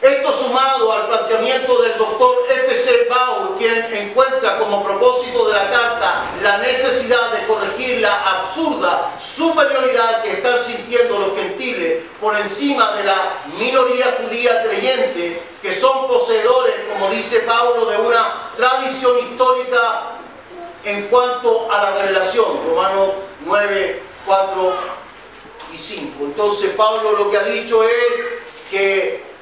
Esto sumado al planteamiento del doctor F.C. Baur, quien también encuentra como propósito de la carta la necesidad de corregir la absurda superioridad que están sintiendo los gentiles por encima de la minoría judía creyente, que son poseedores, como dice Pablo, de una tradición histórica en cuanto a la revelación. Romanos 9, 4 y 5. Entonces Pablo lo que ha dicho es que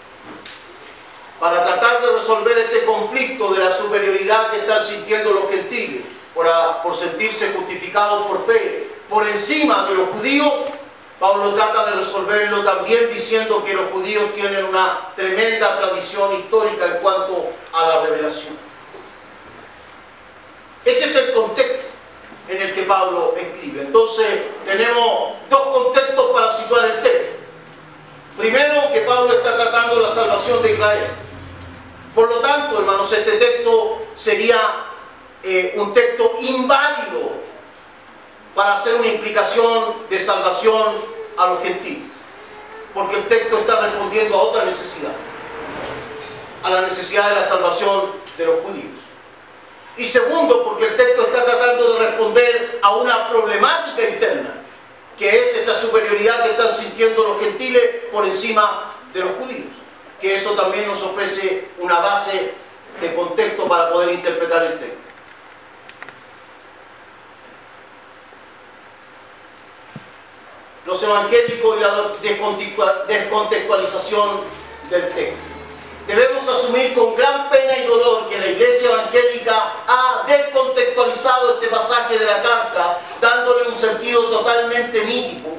para tratar de resolver este conflicto de la superioridad que están sintiendo los gentiles por sentirse justificados por fe por encima de los judíos, Pablo trata de resolverlo también diciendo que los judíos tienen una tremenda tradición histórica en cuanto a la revelación. Ese es el contexto en el que Pablo escribe. Entonces tenemos dos contextos para situar el texto. Primero, que Pablo está tratando la salvación de Israel. Por lo tanto, hermanos, este texto sería un texto inválido para hacer una implicación de salvación a los gentiles, porque el texto está respondiendo a otra necesidad, a la necesidad de la salvación de los judíos. Y segundo, porque el texto está tratando de responder a una problemática interna, que es esta superioridad que están sintiendo los gentiles por encima de los judíos, que eso también nos ofrece una base de contexto para poder interpretar el texto. Los evangélicos y la descontextualización del texto. Debemos asumir con gran pena y dolor que la Iglesia evangélica ha descontextualizado este pasaje de la carta, dándole un sentido totalmente mítico,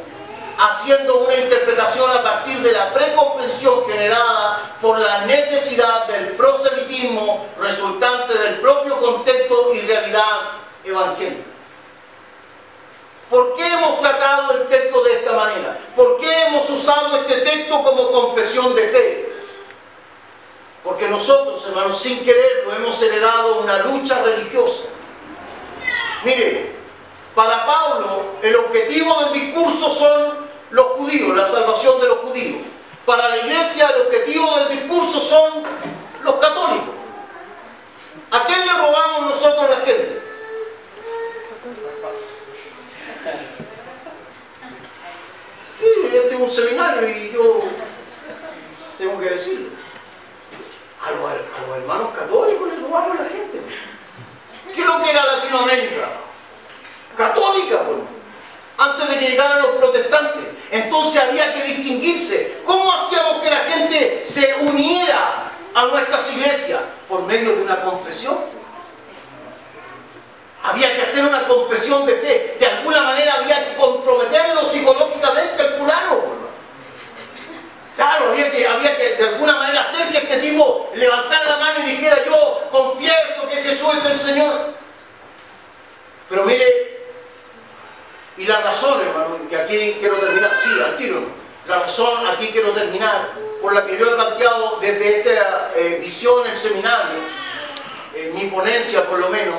haciendo una interpretación a partir de la precomprensión generada por la necesidad del proselitismo resultante del propio contexto y realidad evangélica. ¿Por qué hemos tratado el texto de esta manera? ¿Por qué hemos usado este texto como confesión de fe? Porque nosotros, hermanos, sin quererlo, hemos heredado una lucha religiosa. Mire, para Pablo, el objetivo del discurso son los judíos, la salvación de los judíos. Para la Iglesia, el objetivo del discurso son los católicos. ¿A quién le robamos nosotros a la gente? Sí, este es un seminario y yo tengo que decirlo. A los hermanos católicos les robaron a la gente. ¿Qué es lo que era Latinoamérica? Católica, pues. Antes de que llegaran los protestantes. Entonces había que distinguirse. ¿Cómo hacíamos que la gente se uniera a nuestras iglesias? Por medio de una confesión. Había que hacer una confesión de fe. De alguna manera había que comprometerlo psicológicamente al fulano. Claro, había que de alguna manera hacer que este tipo levantara la mano y dijera: yo confieso que Jesús es el Señor. Pero mire, y la razón, hermano, que aquí quiero terminar, sí, al tiro, la razón aquí quiero terminar, por la que yo he planteado desde esta visión en seminario, en mi ponencia por lo menos,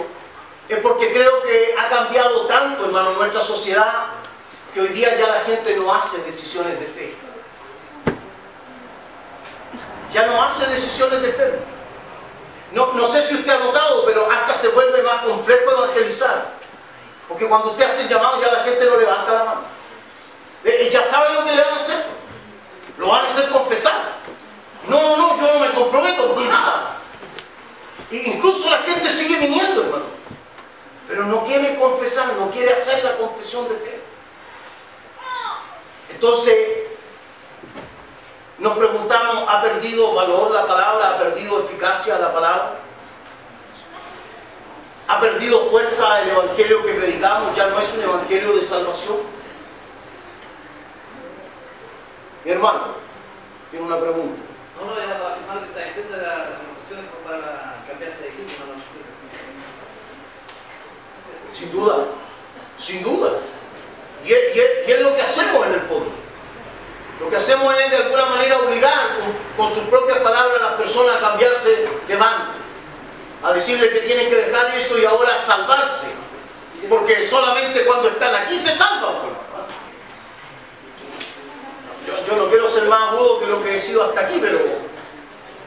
es porque creo que ha cambiado tanto, hermano, nuestra sociedad, que hoy día ya la gente no hace decisiones de fe. Ya no hace decisiones de fe. No sé si usted ha notado, pero hasta se vuelve más complejo evangelizar. Porque cuando usted hace el llamado, ya la gente no levanta la mano. Ya saben lo que le van a hacer. Lo van a hacer confesar. No, yo no me comprometo con nada. Incluso la gente sigue viniendo, hermano. Pero no quiere confesar, no quiere hacer la confesión de fe. Entonces, nos preguntamos, ¿ha perdido valor la palabra? ¿Ha perdido eficacia la palabra? ¿Ha perdido fuerza el evangelio que predicamos? ¿Ya no es un evangelio de salvación? Mi hermano, tiene una pregunta. No, era para afirmar que está diciendo de las confesiones para cambiarse de equipo, no. Sin duda, sin duda. Y es lo que hacemos en el fondo. Lo que hacemos es de alguna manera obligar con sus propias palabras a las personas a cambiarse de bando, a decirles que tienen que dejar eso y ahora salvarse, porque solamente cuando están aquí se salvan. Yo no quiero ser más agudo que lo que he sido hasta aquí,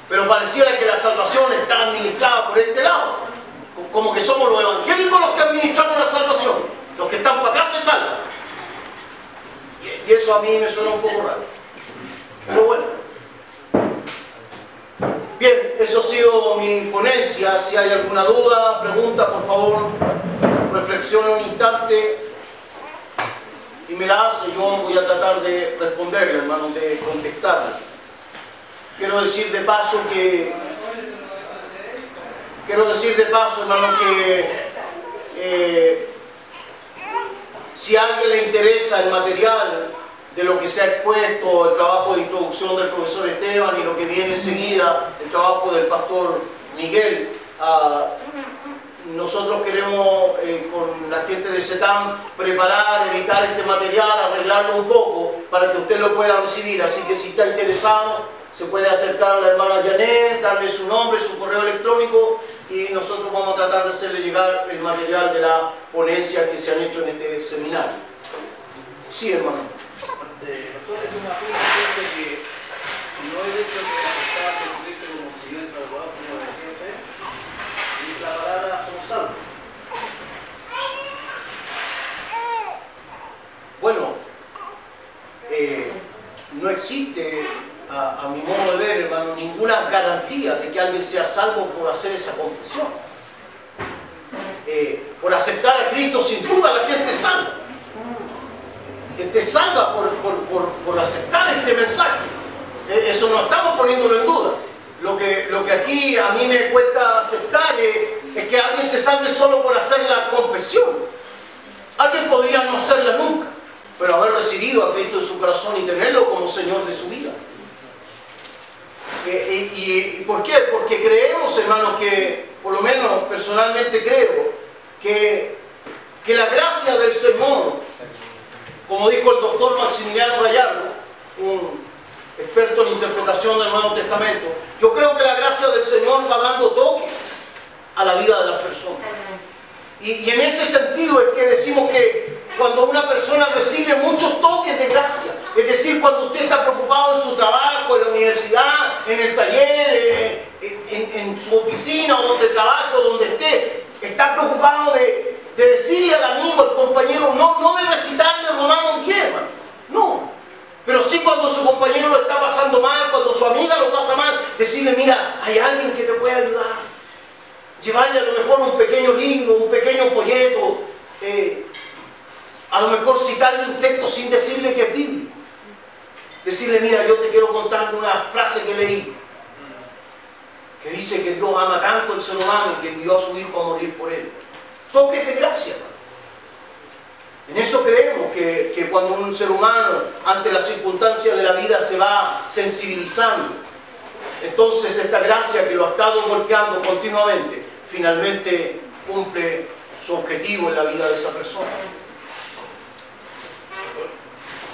pero pareciera que la salvación está administrada por este lado. como que somos los evangélicos los que administramos la salvación. Los que están para acá se salvan. Y eso a mí me suena un poco raro. Pero bueno. Bien, eso ha sido mi ponencia. Si hay alguna duda, pregunta, por favor, reflexione un instante y me la hace. Yo voy a tratar de responderle, hermano, de contestarle. Quiero decir de paso, hermano, que si a alguien le interesa el material de lo que se ha expuesto, el trabajo de introducción del profesor Esteban y lo que viene enseguida, el trabajo del pastor Miguel, nosotros queremos con la gente de CETAM preparar, editar este material, arreglarlo un poco para que usted lo pueda recibir. Así que si está interesado, se puede acercar a la hermana Janet, darle su nombre, su correo electrónico y nosotros vamos a tratar de hacerle llegar el material de la ponencia que se han hecho en este seminario. Sí, hermano. Doctor, es una afirma entonces que no el hecho de aceptar a Jesucristo como Señor y Salvador, como lo decía usted, dice la palabra, somos salvos. Bueno, no existe, a mi modo de ver, hermano, ninguna garantía de que alguien sea salvo por hacer esa confesión. Por aceptar a Cristo, sin duda la gente es salva. Te salva por aceptar este mensaje. Eso no estamos poniéndolo en duda. Lo que aquí a mí me cuesta aceptar es que alguien se salve solo por hacer la confesión. Alguien podría no hacerla nunca, pero haber recibido a Cristo en su corazón y tenerlo como Señor de su vida. ¿Y por qué? Porque creemos, hermanos, que, por lo menos personalmente creo, que la gracia del Señor, como dijo el doctor Maximiliano Gallardo, un experto en interpretación del Nuevo Testamento, yo creo que la gracia del Señor va dando toques a la vida de las personas. Y en ese sentido es que decimos que cuando una persona recibe muchos toques de gracia, es decir, cuando usted está preocupado en su trabajo, en la universidad, en el taller, en su oficina o donde trabaje o donde esté, está preocupado de decirle al amigo, al compañero, no de recitarle Romanos 10, hermano, no. Pero sí cuando su compañero lo está pasando mal, cuando su amiga lo pasa mal, decirle, mira, hay alguien que te puede ayudar. Llevarle a lo mejor un pequeño libro, un pequeño folleto, a lo mejor citarle un texto sin decirle que es bíblico. Decirle, mira, yo te quiero contar de una frase que leí, que dice que Dios ama tanto al ser humano que envió a su Hijo a morir por él. Toques de gracia. En eso creemos que cuando un ser humano ante las circunstancias de la vida se va sensibilizando, entonces esta gracia que lo ha estado golpeando continuamente, finalmente cumple su objetivo en la vida de esa persona.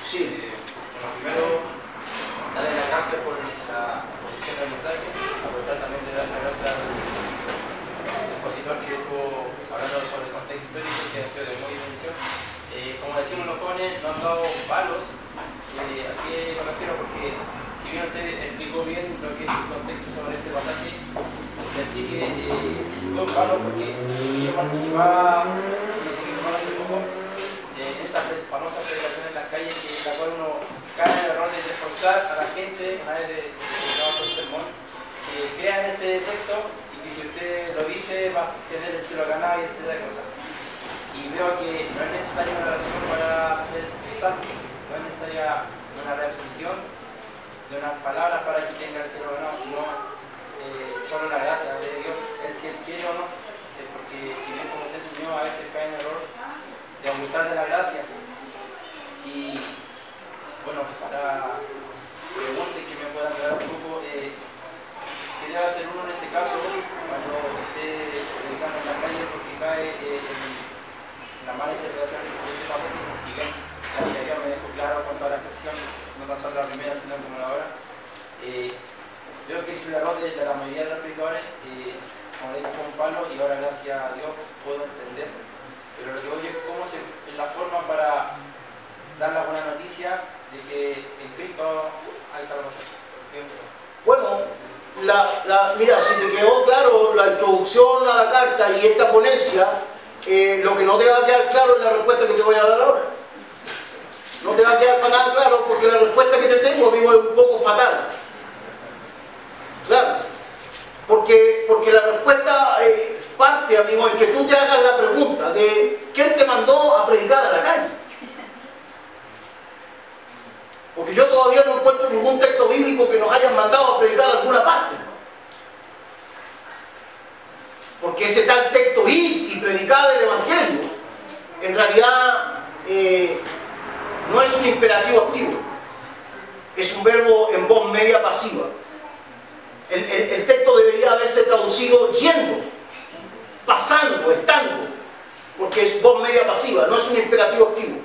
Sí. Bueno, primero, darle las gracias por la exposición del mensaje, aprovechar también de dar las gracias al expositor que estuvo hablando sobre el contexto histórico, que ha sido de muy bendición. Como decimos los jóvenes, no han dado palos. ¿A qué me refiero? Porque si bien usted explicó bien lo que es el contexto sobre este pasaje, sentí que fue un palo porque yo participaba hace poco en estas famosas celebraciones en las calles, en la cual uno cae en el error de reforzar a la gente, una vez de el sermón, crea en este texto y que si usted lo dice va a tener el cielo ganado y etcétera cosas. Y veo que no es necesaria una oración para ser santo, no es necesaria una repetición de unas palabras para que tenga el cielo ganado, sino solo la gracia de Dios, él si él quiere o no, porque si bien como usted enseñó a veces cae en el error de abusar de la gracia. Y bueno, para preguntas que me puedan quedar un poco, ¿qué debe hacer uno en ese caso cuando esté predicando en la calle porque cae en la mala interpretación de este pasaje? Si bien la teoría me dejó claro con toda la expresión, no tan solo la primera sino como la hora, veo que es el error de la mayoría de los predicadores, como le dije, fue un palo y ahora gracias a Dios puedo entender. Pero lo que voy es cómo es la forma para dar la buena noticia de que en Cristo hay salvación. Bueno, mira, si te quedó claro la introducción a la carta y esta ponencia, lo que no te va a quedar claro es la respuesta que te voy a dar ahora. No te va a quedar para nada claro porque la respuesta que te tengo, amigo, es un poco fatal. Claro. Porque la respuesta parte, amigo, en que tú te hagas la pregunta de ¿quién te mandó a predicar a la calle? Porque yo todavía no encuentro ningún texto bíblico que nos hayan mandado a predicar a alguna parte. Porque ese tal texto ir y predicar el Evangelio, en realidad no es un imperativo activo, es un verbo en voz media pasiva. El texto debería haberse traducido yendo, pasando, estando, porque es voz media pasiva, no es un imperativo activo.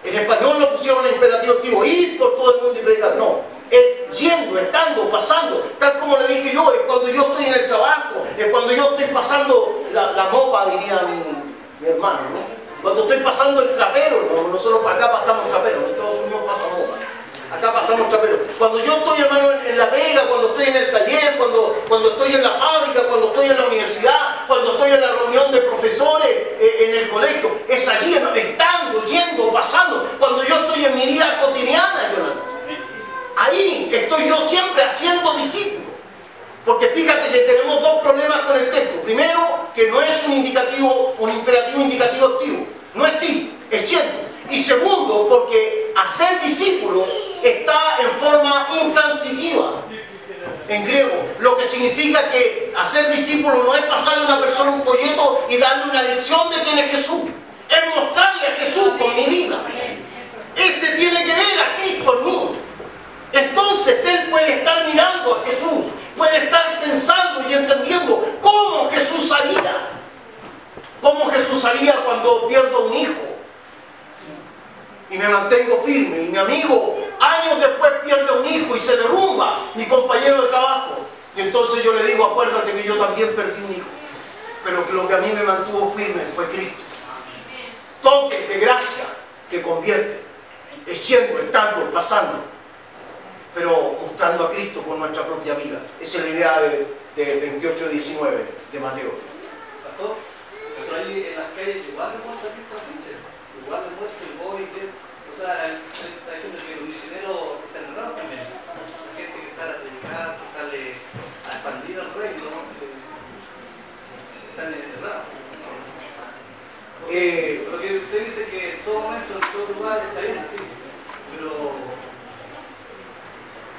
En español lo pusieron en imperativo activo, ir por todo el mundo y predicar. No, es yendo, estando, pasando. Tal como le dije yo, es cuando yo estoy en el trabajo, es cuando yo estoy pasando la mopa, diría mi hermano, ¿no? Cuando estoy pasando el trapero, ¿no? Nosotros para acá pasamos trapero, en Estados Unidos pasa mopa. Acá pasamos trapero. Cuando yo estoy, hermano, en la pega, cuando estoy en el taller, cuando estoy en la fábrica, cuando estoy en la universidad, cuando estoy en la reunión de profesores, en el colegio, es allí, estando, yendo, pasando. Cuando yo estoy en mi vida cotidiana, Jonathan, ahí estoy yo siempre haciendo discípulos. Porque fíjate que tenemos dos problemas con el texto. Primero, que no es un imperativo indicativo activo. No es sí, es yendo. Y segundo, porque hacer discípulo está en forma intransitiva en griego, lo que significa que hacer discípulo no es pasarle a una persona un folleto y darle una lección de quién es Jesús, es mostrarle a Jesús con mi vida. Ese tiene que ver a Cristo en mí. Entonces él puede estar mirando a Jesús, puede estar pensando y entendiendo cómo Jesús haría cuando pierdo un hijo y me mantengo firme, y mi amigo años después pierde un hijo y se derrumba mi compañero de trabajo, y entonces yo le digo, acuérdate que yo también perdí un hijo, pero que lo que a mí me mantuvo firme fue Cristo. Toque de gracia que convierte, es yendo, estando, pasando, pero mostrando a Cristo con nuestra propia vida. Esa es la idea de 28:19 de Mateo. Pastor, pero ahí en las calles igual demuestra a Cristo a gente, igual demuestra el móvil, o sea, él está diciendo que los misioneros están errados también. La gente que sale a predicar, que sale a expandir el reino, están errados. Porque usted dice que en todo momento, en todo lugar está bien, sí, pero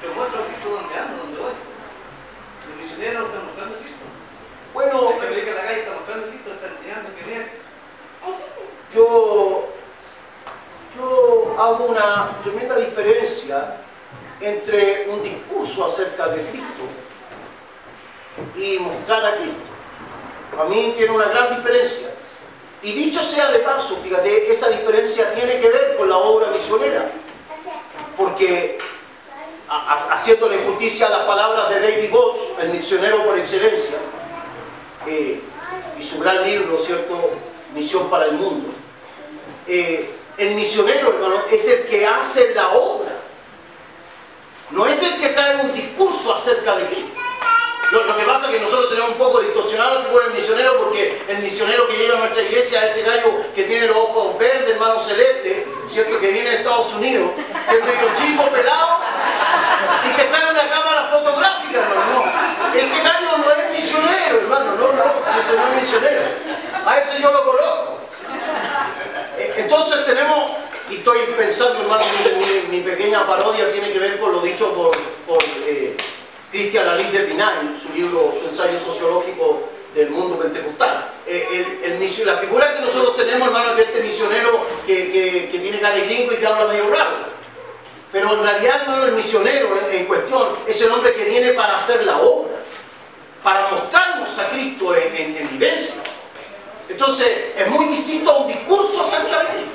yo muestro a Cristo donde ando, donde voy. Los misioneros están mostrando a Cristo. Bueno, el que predica en la calle está mostrando a Cristo, está enseñando quién es. Yo hago una tremenda diferencia entre un discurso acerca de Cristo y mostrar a Cristo. A mí tiene una gran diferencia. Y dicho sea de paso, fíjate, esa diferencia tiene que ver con la obra misionera. Porque, haciéndole justicia a las palabras de David Bosch, el misionero por excelencia, y su gran libro, ¿cierto?, Misión para el Mundo. El misionero, hermano, es el que hace la obra. No es el que trae un discurso acerca de Cristo. Lo que pasa es que nosotros tenemos un poco distorsionada la figura del misionero, porque el misionero que llega a nuestra iglesia es ese gallo que tiene los ojos verdes, hermano celeste, ¿cierto?, que viene de Estados Unidos, que es medio chico, pelado, y que trae una cámara fotográfica, hermano. No. Ese gallo no es misionero, hermano, no, si ese no es misionero. A ese yo lo conozco. Entonces tenemos, y estoy pensando, hermano, mi pequeña parodia tiene que ver con lo dicho por Cristian Alí de Pinay, su libro, su ensayo sociológico del mundo pentecostal. La figura que nosotros tenemos, hermano, es de este misionero que tiene cara de gringo y que habla medio raro. Pero en realidad, hermano, el misionero en cuestión es el hombre que viene para hacer la obra, para mostrarnos a Cristo en vivencia. Entonces, es muy distinto a un discurso acerca de Cristo.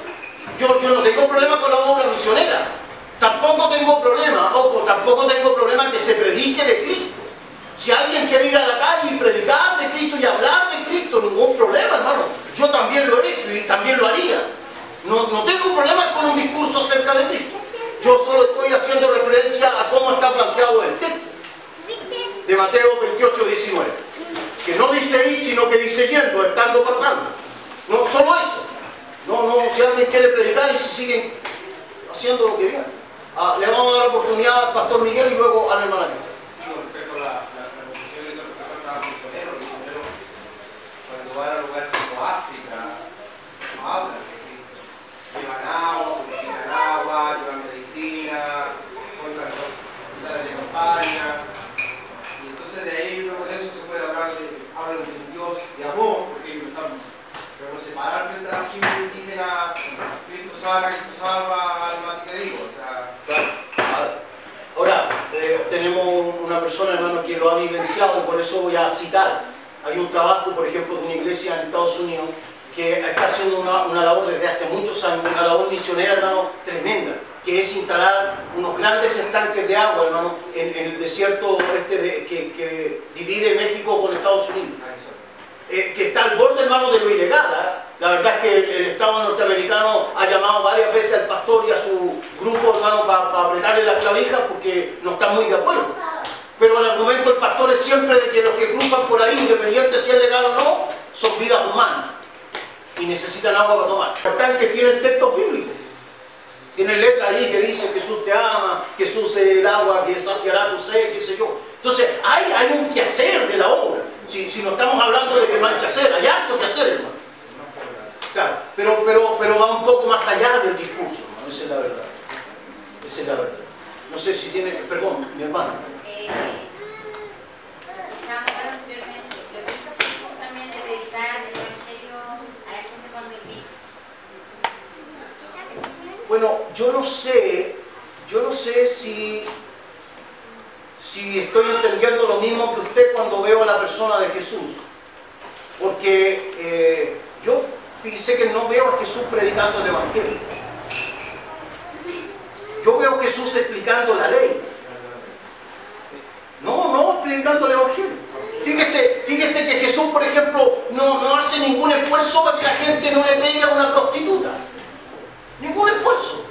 Yo no tengo problema con la obra misionera. Tampoco tengo problema que se predique de Cristo. Si alguien quiere ir a la calle y predicar de Cristo y hablar de Cristo, ningún problema, hermano. Yo también lo he hecho y también lo haría. No tengo problema con un discurso acerca de Cristo. Yo solo estoy haciendo referencia a cómo está planteado el texto. de Mateo 28, 19. Que no dice ir, sino que dice yendo, estando, pasando. No, solo eso. No, si alguien quiere predicar y si siguen haciendo lo que viene. Le vamos a dar la oportunidad al pastor Miguel y luego al hermano. Sí, con respecto a la conclusión de los que estaban misioneros, los misioneros cuando van a lugares como África, no hablan de Cristo. Llevan agua, purifican agua, llevan medicina, cuentan hospitales de campaña. Y entonces de ahí, luego de eso se puede hablan de un Dios de amor, porque ellos están. Pero no se paran frente a la gente indígena, Cristo salva, alma te digo. O sea, Ahora, tenemos una persona, hermano, que lo ha vivenciado y por eso voy a citar. Hay un trabajo, por ejemplo, de una iglesia en Estados Unidos que está haciendo una labor desde hace muchos años, una labor misionera, hermano, tremenda, que es instalar unos grandes estanques de agua, hermano, en el desierto que divide México con Estados Unidos. Que está al borde, hermano, de lo ilegal. La verdad es que el Estado norteamericano ha llamado varias veces al pastor y a su grupo, hermano, para apretarle las clavijas porque no están muy de acuerdo. Pero el argumento del pastor es siempre de que los que cruzan por ahí, independiente si es legal o no, son vidas humanas y necesitan agua para tomar. Los tanques tienen textos bíblicos. Tienen letras ahí que dice Jesús te ama, Jesús es el agua que saciará tu sed, qué sé yo. Entonces, hay un quehacer de la obra. Si no estamos hablando de que no hay que hacer, hay harto que hacer, hermano. Claro, pero va un poco más allá del discurso, hermano. Esa es la verdad. Esa es la verdad. No sé si tiene... Perdón, mi hermano. Estábamos hablando anteriormente, lo que hizo Jesús también de predicar el evangelio a la gente cuando él vino. Bueno, yo no sé si estoy entendiendo lo mismo que usted cuando veo a la persona de Jesús. Porque yo fíjese que no veo a Jesús predicando el evangelio. Yo veo a Jesús explicando la ley. No predicando el evangelio. Fíjese que Jesús, por ejemplo, no hace ningún esfuerzo para que la gente no le pegue a una prostituta. Ningún esfuerzo.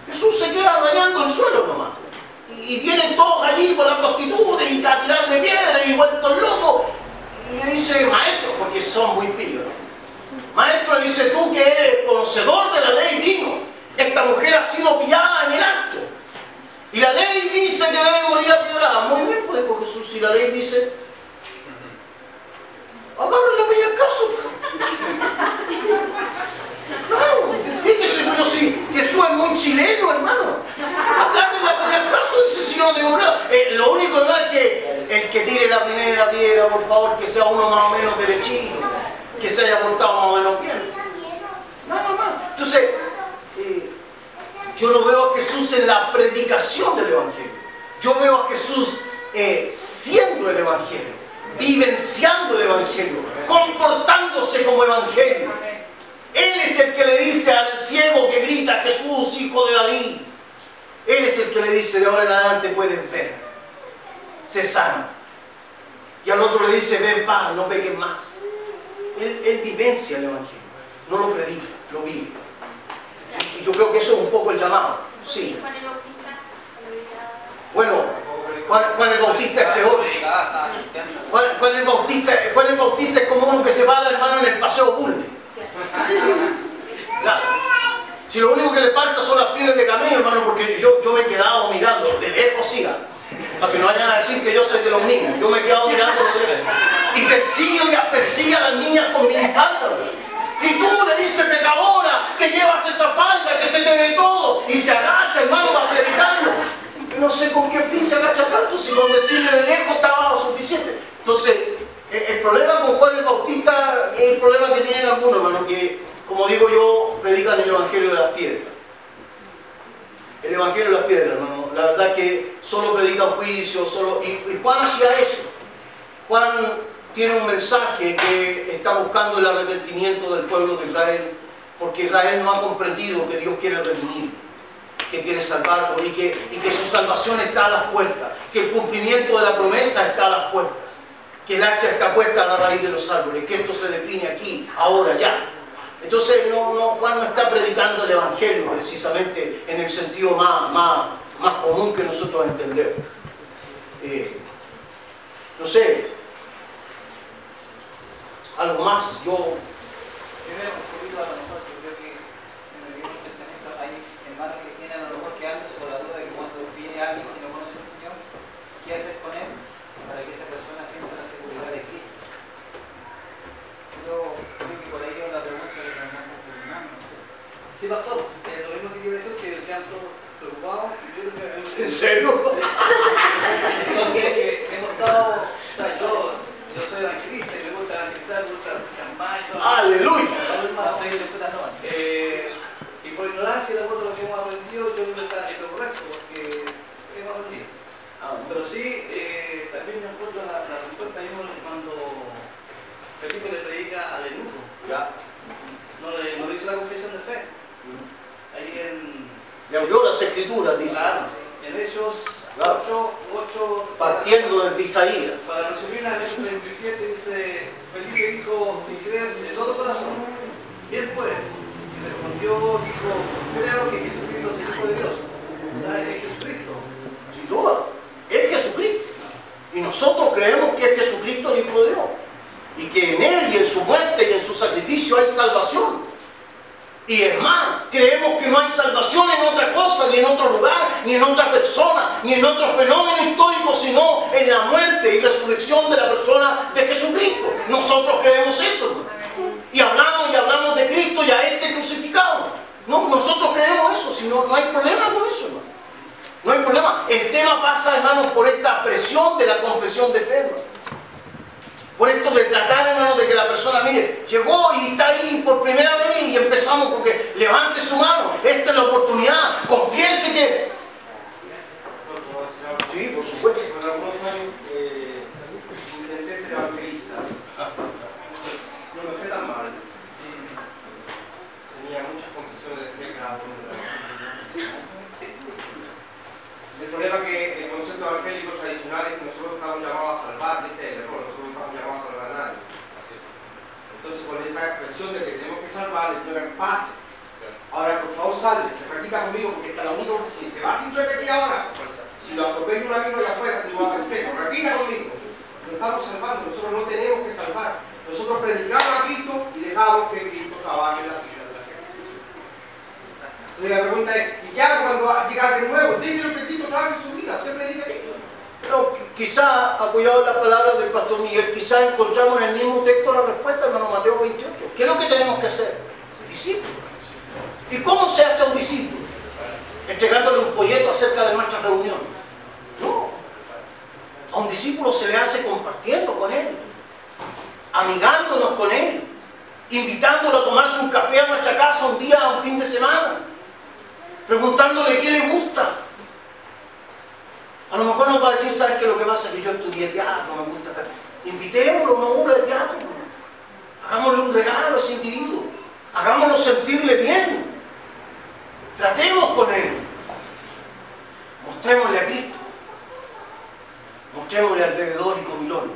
Jesús se queda rayando el suelo nomás. Y vienen todos allí con la prostituta y a tirarle piedra y vueltos locos. Y le dice, maestro, porque son muy pillos. Maestro, dice, tú que eres conocedor de la ley, vino. Esta mujer ha sido pillada en el acto. Y la ley dice que debe morir a piedrada. Muy bien, pues dijo Jesús, si la ley dice, agárrenle a peñascazo. Claro, fíjese, pero si Jesús es muy chileno, hermano. Agárrenle a peñascaso, dice, si no de verdad. Lo único es que el que tire la primera piedra, por favor, que sea uno más o menos derechito, que se haya portado más o menos bien. Nada más. Entonces, yo no veo a Jesús en la predicación del evangelio. Yo veo a Jesús siendo el evangelio, vivenciando el evangelio, comportándose como evangelio. Él es el que le dice al ciego que grita, Jesús, hijo de David. Él es el que le dice, de ahora en adelante puedes ver, sé sano. Y al otro le dice, ven paz, no peques más. Él vivencia el evangelio, no lo predica, lo vive. Y yo creo que eso es un poco el llamado. Sí. Bueno, Juan el Bautista es peor. Juan el Bautista es como uno que se para, hermano, en el paseo Bulne. Claro. Si lo único que le falta son las pieles de camello, hermano, porque yo me he quedado mirando, de lejos siga, para que no vayan a decir que yo soy de los niños. Yo me he quedado mirando de lejos. Y persigue a las niñas con minifalda. Y tú le dices, pecadora, que llevas esa falda, que se te ve todo, y se agacha, hermano, para predicarlo. Yo no sé con qué fin se agacha tanto, si con decirle de lejos estaba suficiente. Entonces, el problema con Juan el Bautista es el problema que tienen algunos, hermano, que, como digo yo, predican el evangelio de las piedras. El evangelio de las piedras, hermano. La verdad que solo predican juicio, y Juan hacía eso. Juan tiene un mensaje que está buscando el arrepentimiento del pueblo de Israel, porque Israel no ha comprendido que Dios quiere redimir, que quiere salvarlo y que su salvación está a las puertas, que el cumplimiento de la promesa está a las puertas, que el hacha está puesta a la raíz de los árboles, que esto se define aquí, ahora, ya. Entonces Juan no está predicando el evangelio precisamente en el sentido más común que nosotros entendemos. No sé, algo más. Yo Primero, un poquito a lo mejor, yo creo que se me dio un pensamiento, hay hermanos que tienen a lo mejor que andan sobre la duda de que cuando viene alguien que no conoce al Señor, ¿qué hacer con él para que esa persona sienta la seguridad de Cristo? Yo creo que por ahí es la pregunta que nos vamos terminando, no sé. Sí, pastor, lo mismo que quiere decir que quedan todos preocupados. Yo creo que ¿en serio? Entonces, hemos estado, o sea, yo soy evangelista y me gusta evangelizar, me gusta campaña. ¡Aleluya! Y por ignorancia de acuerdo a lo que hemos aprendido, yo creo que está en lo correcto, porque hemos aprendido. Pero sí, también me acuerdo la respuesta cuando Felipe le predica al eunuco. No le hizo la confesión de fe. Ahí en... Le abrió las escrituras, dice. Claro, en Hechos 8, partiendo desde Isaías. Para resumir, en Hechos 27 dice, Felipe dijo, si crees de todo corazón, bien puedes. Y respondió, dijo, creo que Jesucristo es el Hijo de Dios. O sea, es Jesucristo. Sin duda, es Jesucristo. Y nosotros creemos que es Jesucristo el Hijo de Dios. Y que en Él y en su muerte y en su sacrificio hay salvación. Y es más, creemos que no hay salvación en otra cosa, ni en otro lugar, ni en otra persona, ni en otro fenómeno histórico, sino en la muerte y resurrección de la persona de Jesucristo. Nosotros creemos eso, hermano. Y hablamos de Cristo y a este crucificado. No, nosotros creemos eso, si no hay problema con eso, hermano. No hay problema. El tema pasa, hermanos, por esta presión de la confesión de fe, hermano. Por esto de tratar, hermano, de que la persona, mire, llegó y está ahí por primera vez y empezamos con que levante su mano. Esta es la oportunidad. Confiese que... Sí, por supuesto. Por algunos años intenté ser evangelista. No me fue tan mal. Tenía muchas confesiones de fe cada uno de las. El problema es que el concepto evangélico tradicional es que nosotros estamos llamados a salvar, dice el error, nosotros no estamos llamados a salvar a nadie. Entonces con esa expresión de que tenemos que salvar, el Señor pase. Ahora por favor salve, se repita conmigo porque cada uno, si se va sin suerte aquí ahora, si lo atropella un amigo allá afuera, se lo va a hacer feo. Repita conmigo. Lo estamos salvando, nosotros no tenemos que salvar. Nosotros predicamos a Cristo y dejamos que Cristo trabaje en la vida de la gente. Entonces la pregunta es, ¿y qué hago cuando llega alguien nuevo? Déjelo que Cristo trabaje en su vida, usted predica a Cristo. Pero quizá, apoyado en las palabras del pastor Miguel, quizá encontramos en el mismo texto la respuesta, hermano, Mateo 28. ¿Qué es lo que tenemos que hacer? Discípulo. ¿Y cómo se hace un discípulo? Entregándole un folleto acerca de nuestra reunión. No. A un discípulo se le hace compartiendo con él, amigándonos con él, invitándolo a tomarse un café a nuestra casa un día, un fin de semana, preguntándole qué le gusta. A lo mejor nos va a decir, ¿sabes qué? Lo que pasa es que yo estudié teatro, me gusta acá. Invitémoslo a una obra de teatro. Hagámosle un regalo a ese individuo. Hagámoslo sentirle bien. Tratemos con él. Mostrémosle a Cristo. Mostrémosle al bebedor y comilón.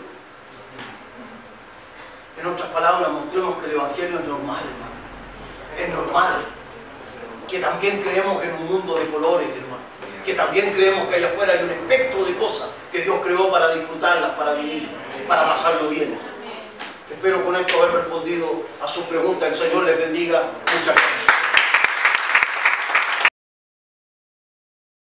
En otras palabras, mostremos que el Evangelio es normal, hermano. Es normal. Que también creemos en un mundo de colores, hermano. Que también creemos que allá afuera hay un espectro de cosas que Dios creó para disfrutarlas, para vivir, para pasarlo bien. Espero con esto haber respondido a su pregunta. El Señor les bendiga. Muchas gracias.